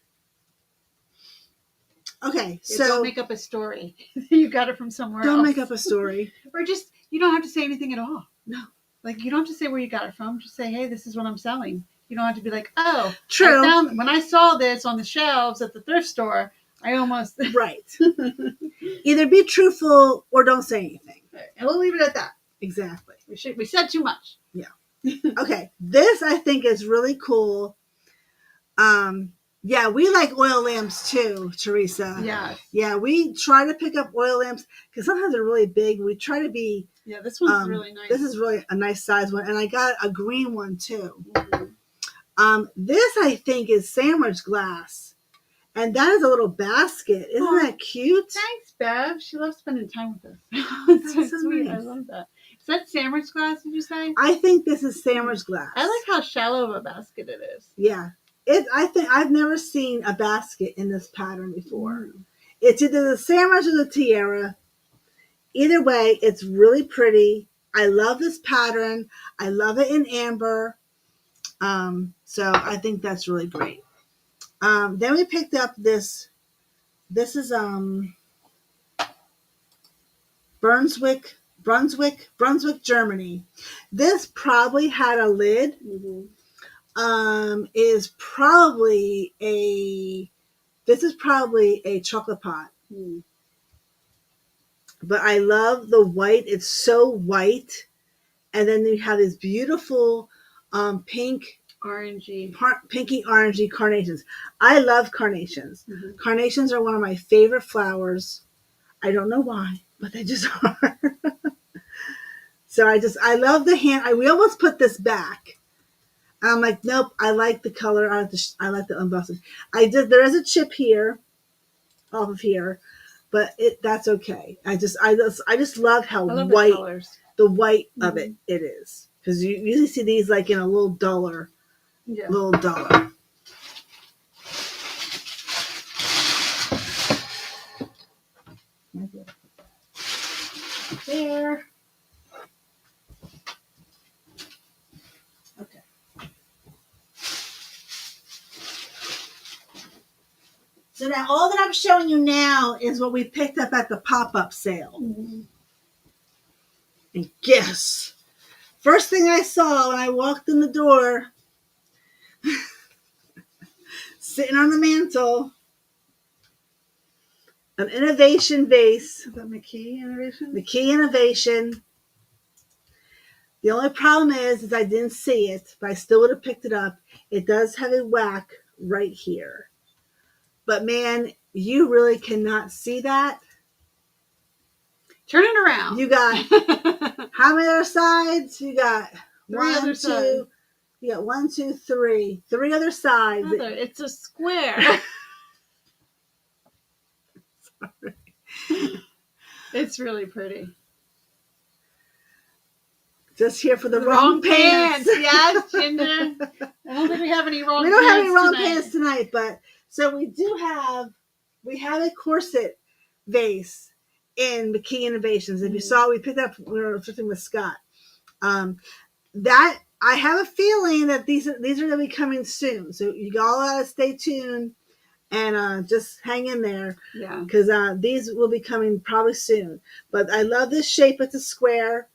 Okay, so don't make up a story. You got it from somewhere else. Don't make up a story. Or just, you don't have to say anything at all. No. Like, you don't have to say where you got it from. Just say, hey, this is what I'm selling. You don't have to be like, oh, True. When I saw this on the shelves at the thrift store, I almost... Right. Either be truthful or don't say anything. And we'll leave it at that. Exactly. We said too much. Yeah. Okay. This, I think, is really cool. Yeah, we like oil lamps too, Teresa. Yeah. Yeah, we try to pick up oil lamps because sometimes they're really big. We try to be... Yeah, this one's really nice. This is really a nice size one. And I got a green one too. This, I think, is sandwich glass. And that is a little basket. Isn't that cute? Thanks, Bev. She loves spending time with us. That's so sweet. nice. I love that. Is that sandwich glass, did you say? I think this is sandwich glass. I like how shallow of a basket it is. Yeah. I think I've never seen a basket in this pattern before. It's either the sandwich or the tiara. Either way, it's really pretty. I love this pattern. I love it in amber. So I think that's really great. Then we picked up this. This is Brunswick, Germany. This probably had a lid. This is probably a chocolate pot. But I love the white. It's so white. And then you have these beautiful pinky orangey carnations. I love carnations. Carnations are one of my favorite flowers. I don't know why, but they just are. So I love the hand. We almost put this back. And I'm like, nope, I like the color. I like the embossing. There is a chip here, off of here, but that's okay. I just love how white the white of it is, because you usually see these like in a little duller. There. Okay. So now all that I'm showing you now is what we picked up at the pop-up sale. Mm-hmm. And guess, first thing I saw when I walked in the door, sitting on the mantle, an innovation vase. Is that McKee Innovation? McKee Innovation. The only problem is I didn't see it, but I still would have picked it up. It does have a whack right here. But man, you really cannot see that. Turn it around. You got how many other sides? You got one, two. You got 1, 2, 3. 3 other sides. Heather, it's a square. Sorry. It's really pretty. Just here for the wrong pants. Yes, Ginger. I don't think we have any wrong pants. We don't have any wrong pants tonight, but so we have a corset vase in McKee Innovations. If you saw, we picked up, we were thrifting with Scott. That I have a feeling that these are going to be coming soon. So you all gotta stay tuned and just hang in there. Yeah. Because these will be coming probably soon. But I love this shape. It's a square.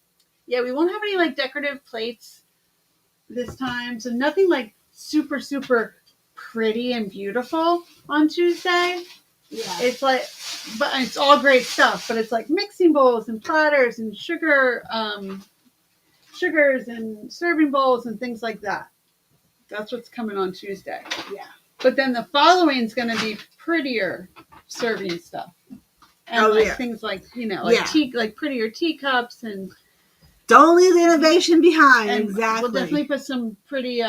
Yeah, we won't have any like decorative plates this time. So nothing like super, super pretty and beautiful on Tuesday. Yeah. It's like, but it's all great stuff, but it's like mixing bowls and platters and sugars and serving bowls and things like that. That's what's coming on Tuesday. Yeah. But then the following is going to be prettier serving stuff. And things like, like prettier teacups and don't leave the innovation behind. Exactly. We'll definitely put some pretty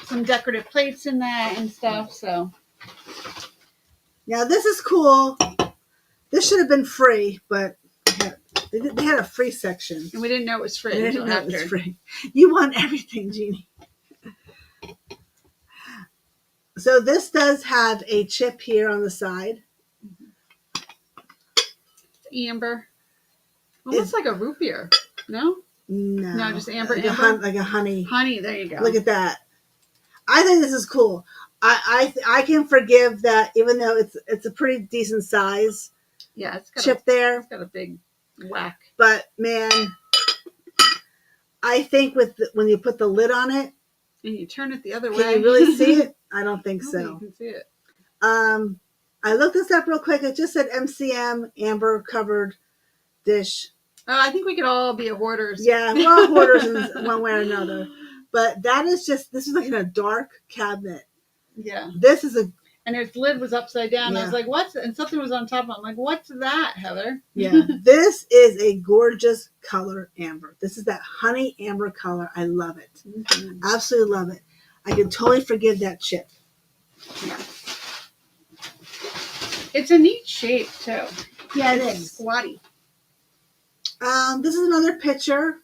some decorative plates in that and stuff. So now this is cool. This should have been free, but they had a free section. And we didn't know it was free. They didn't know it was free. You want everything, Jeannie. So this does have a chip here on the side. Amber. Almost like a root beer. No? No, just amber. Like a honey. Honey, there you go. Look at that. I think this is cool. I can forgive that, even though it's a pretty decent size. Yeah, it's got chip there. It's got a big whack. But man, I think when you put the lid on it and you turn it the other way, can you really see it? I don't think so. You can see it. I looked this up real quick. It just said MCM amber covered dish. I think we could all be a hoarders. Yeah, we're all hoarders in one way or another. But this is like in a dark cabinet. Yeah. And its lid was upside down. Yeah. I was like, what's and something was on top of it. I'm like, what's that, Heather? Yeah. This is a gorgeous color amber. This is that honey amber color. I love it. Mm-hmm. Absolutely love it. I can totally forgive that chip. Yeah. It's a neat shape too. Yeah, it's squatty. This is another picture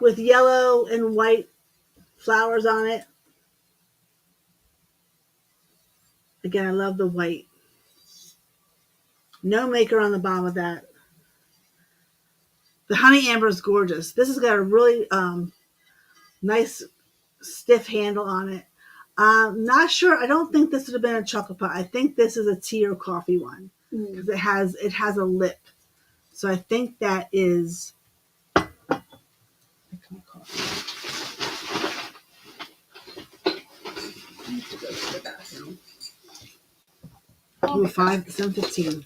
with yellow and white flowers on it. Again, I love the white. No maker on the bottom of that. The honey amber is gorgeous. This has got a really nice stiff handle on it. Not sure. I don't think this would have been a chocolate pot. I think this is a tea or coffee one because it has a lip. So I think that is. Oh, 7:15.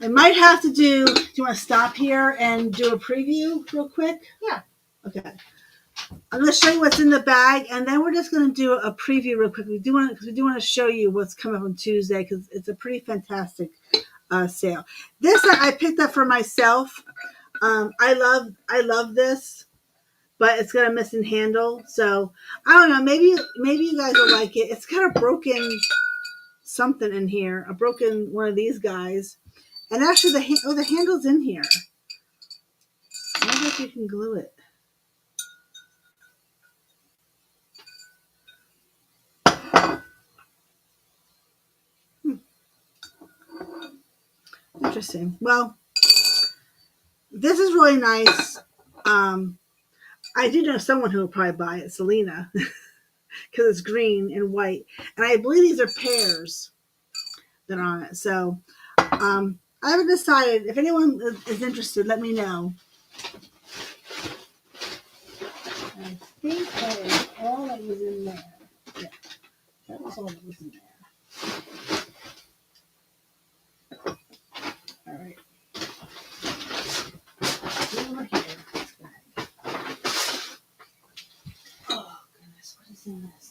I might have to do you want to stop here and do a preview real quick? Yeah. Okay. I'm going to show you what's in the bag, and then we're just going to do a preview real quick. We do want to show you what's coming up on Tuesday because it's a pretty fantastic sale. This I picked up for myself. I love this, but it's got a missing handle. So I don't know. Maybe you guys will like it. It's got a broken something in here, a broken one of these guys, and actually the handle's in here. I wonder if you can glue it. Interesting. Well, this is really nice. I do know someone who will probably buy it, Selena, because it's green and white. And I believe these are pears that are on it. So I haven't decided. If anyone is interested, let me know. I think that is all that was in there. Yeah, that was all that was in there. All right. Over here. Oh goodness, what is in this?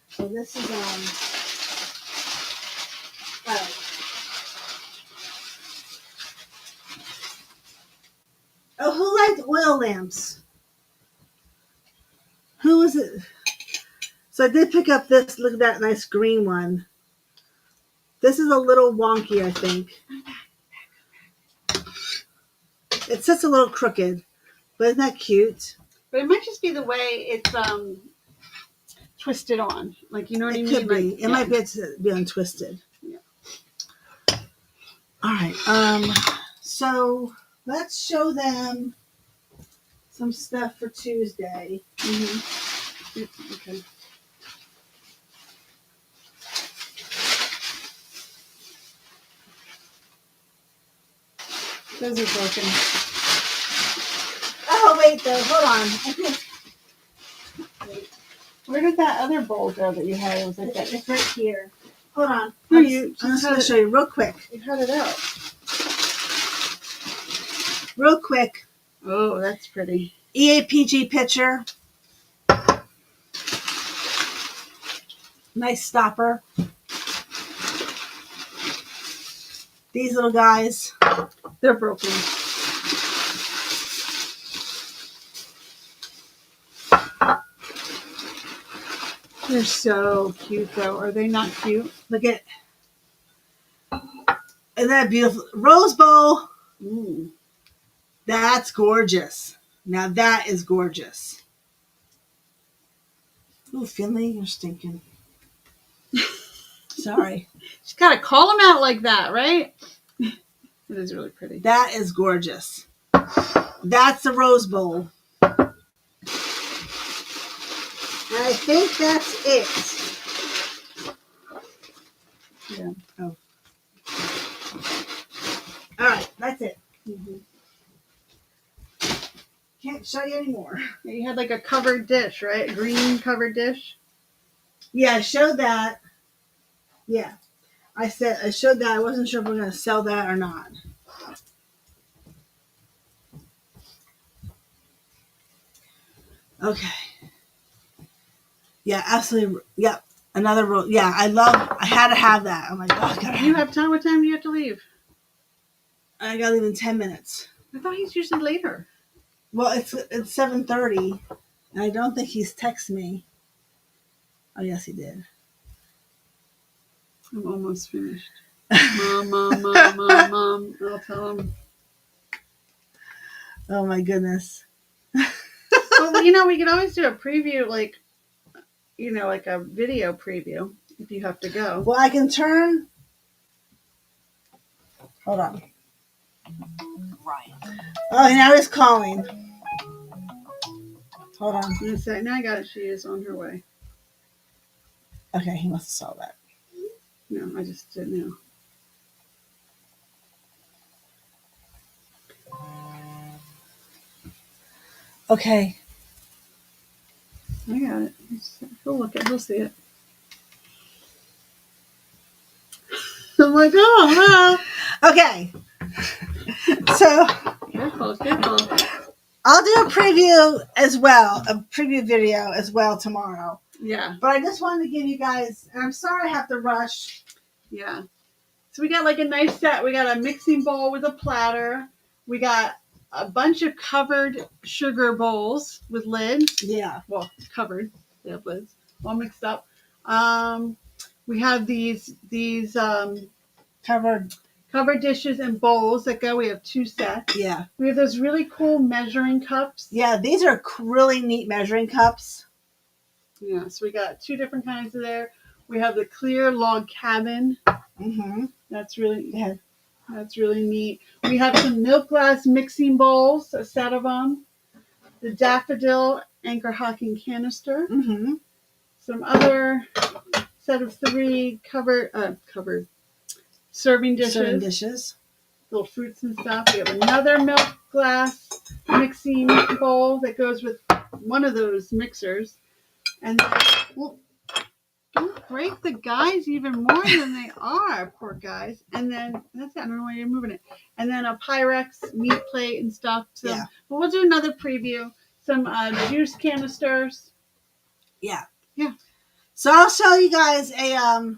So this is oh, who liked oil lamps? Who was it? So I did pick up this. Look at that nice green one. This is a little wonky, I think. It sits a little crooked, but isn't that cute? But it might just be the way it's twisted on. Like, you know what I mean? It could be. Like, It might be untwisted. Yeah. All right. So let's show them some stuff for Tuesday. Mm-hmm. Okay. Those are broken. Oh, wait, though. Hold on. Wait. Where did that other bowl go that you had? It was like that. It's right here. Hold on. No, I'm just just had going to it. show you real quick. You had it out. Real quick. Oh, that's pretty. EAPG picture. Nice stopper. These little guys. They're broken. They're so cute, though. Are they not cute? Look at. Isn't that beautiful? Rose bowl. Mm. That's gorgeous. Now that is gorgeous. Ooh, Finley, you're stinking. Sorry. She's got to call them out like that, right? It is really pretty. That is gorgeous. That's the rose bowl. And I think that's it. Yeah. Oh. All right, that's it. Mm-hmm. Can't show you anymore. You had like a covered dish, right? A green covered dish. Yeah, I showed that. Yeah. I showed that. I wasn't sure if we're going to sell that or not. Okay. Yeah, absolutely. Yep. Another roll. Yeah, I had to have that. I'm like, oh, God. You have time? What time do you have to leave? I got to leave in 10 minutes. I thought he's usually later. Well, it's 7:30, and I don't think he's texted me. Oh, yes, he did. I'm almost finished. Mom. I'll tell him. Oh, my goodness. Well, we could always do a preview, like a video preview if you have to go. Well, I can turn. Hold on. Ryan. Oh, now he's calling. Hold on. And say, now I got it. She is on her way. Okay, he must have saw that. No, I just didn't know. Okay. I got it. He'll see it. I'm like, oh, Okay. So Careful. I'll do a preview as well, a preview video as well tomorrow. Yeah. But I just wanted to give you guys, and I'm sorry I have to rush. Yeah. So we got like a nice set. We got a mixing bowl with a platter. We got a bunch of covered sugar bowls with lids. Yeah. Well, covered. They have lids. All mixed up. We have these Covered. dishes and bowls that go. We have 2 sets. Yeah. We have those really cool measuring cups. Yeah, these are really neat measuring cups. Yeah, so we got 2 different kinds of there. We have the clear log cabin. Mm-hmm. That's really neat. We have some milk glass mixing bowls, a set of them. The daffodil anchor hocking canister. Mm-hmm. Some other set of 3 covered serving dishes. Serving dishes. Little fruits and stuff. We have another milk glass mixing bowl that goes with one of those mixers. And then, well, don't break the guys even more than they are, poor guys. And then, that's it. I don't know why you're moving it. And then a Pyrex meat plate and stuff. So, Yeah. but we'll do another preview. Some juice canisters. Yeah. Yeah. So I'll show you guys a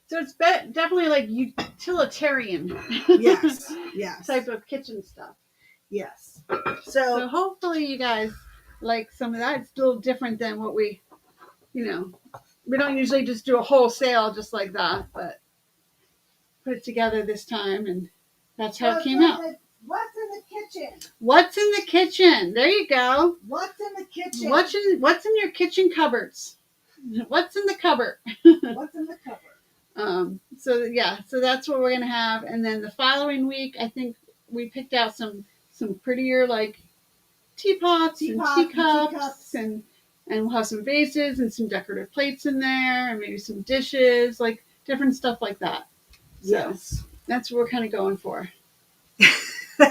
So it's definitely like utilitarian. yes, yes, type of kitchen stuff. yes. So hopefully you guys like some of that. It's a little different than what we don't usually just do a wholesale just like that, but put it together this time, and that's how it came out. What's in the kitchen? What's in the kitchen? There you go. What's in the kitchen? What's in your kitchen cupboards? What's in the cupboard? What's in the cupboard? So that's what we're gonna have, and then the following week, I think we picked out some prettier like teapots and teacups, and we'll have some vases and some decorative plates in there, and maybe some dishes, like different stuff like that. So yes, that's what we're kind of going for.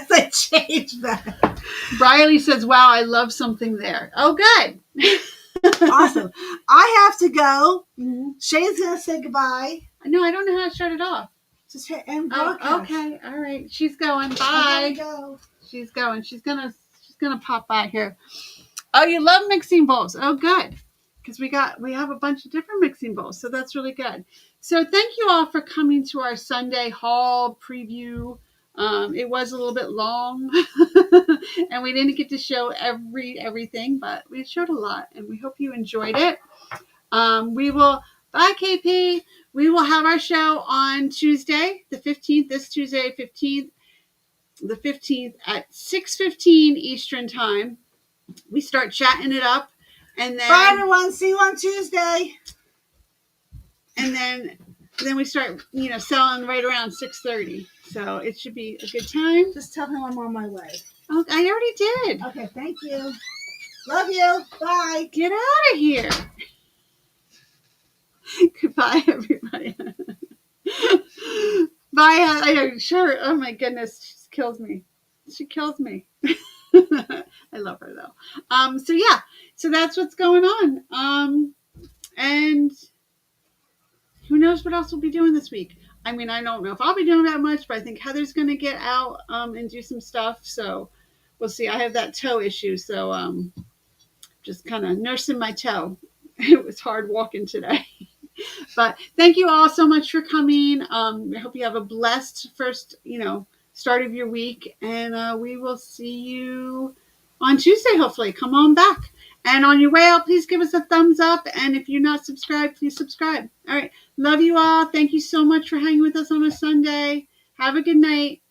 They changed that. Briley says, "Wow, I love something there." Oh, good. Awesome. I have to go. Mm-hmm. Shay's gonna say goodbye. No, I don't know how to shut it off. Just hit end Oh, broadcast. okay. All right. She's going. Bye. I gotta go. She's going. She's gonna pop by here. Oh, you love mixing bowls. Oh, good. Because we have a bunch of different mixing bowls, so that's really good. So thank you all for coming to our Sunday haul preview. It was a little bit long, and we didn't get to show everything, but we showed a lot, and we hope you enjoyed it. Bye, KP. We will have our show on Tuesday, the 15th, this Tuesday, the 15th at 6:15 Eastern Time. We start chatting it up, and then Bye, everyone. See you on Tuesday. And then we start, selling right around 6:30. So it should be a good time. Just tell him I'm on my way. Oh, I already did. Okay, thank you. Love you. Bye. Get out of here. Goodbye, everybody. Bye. I know. Sure. Oh my goodness, she kills me. She kills me. I love her though. So that's what's going on. And who knows what else we'll be doing this week. I mean, I don't know if I'll be doing that much, but I think Heather's going to get out and do some stuff. So we'll see. I have that toe issue, so just kind of nursing my toe. It was hard walking today. But thank you all so much for coming. I hope you have a blessed first, start of your week. And we will see you on Tuesday, hopefully. Come on back. And on your way out, please give us a thumbs up. And if you're not subscribed, please subscribe. All right. Love you all. Thank you so much for hanging with us on a Sunday. Have a good night.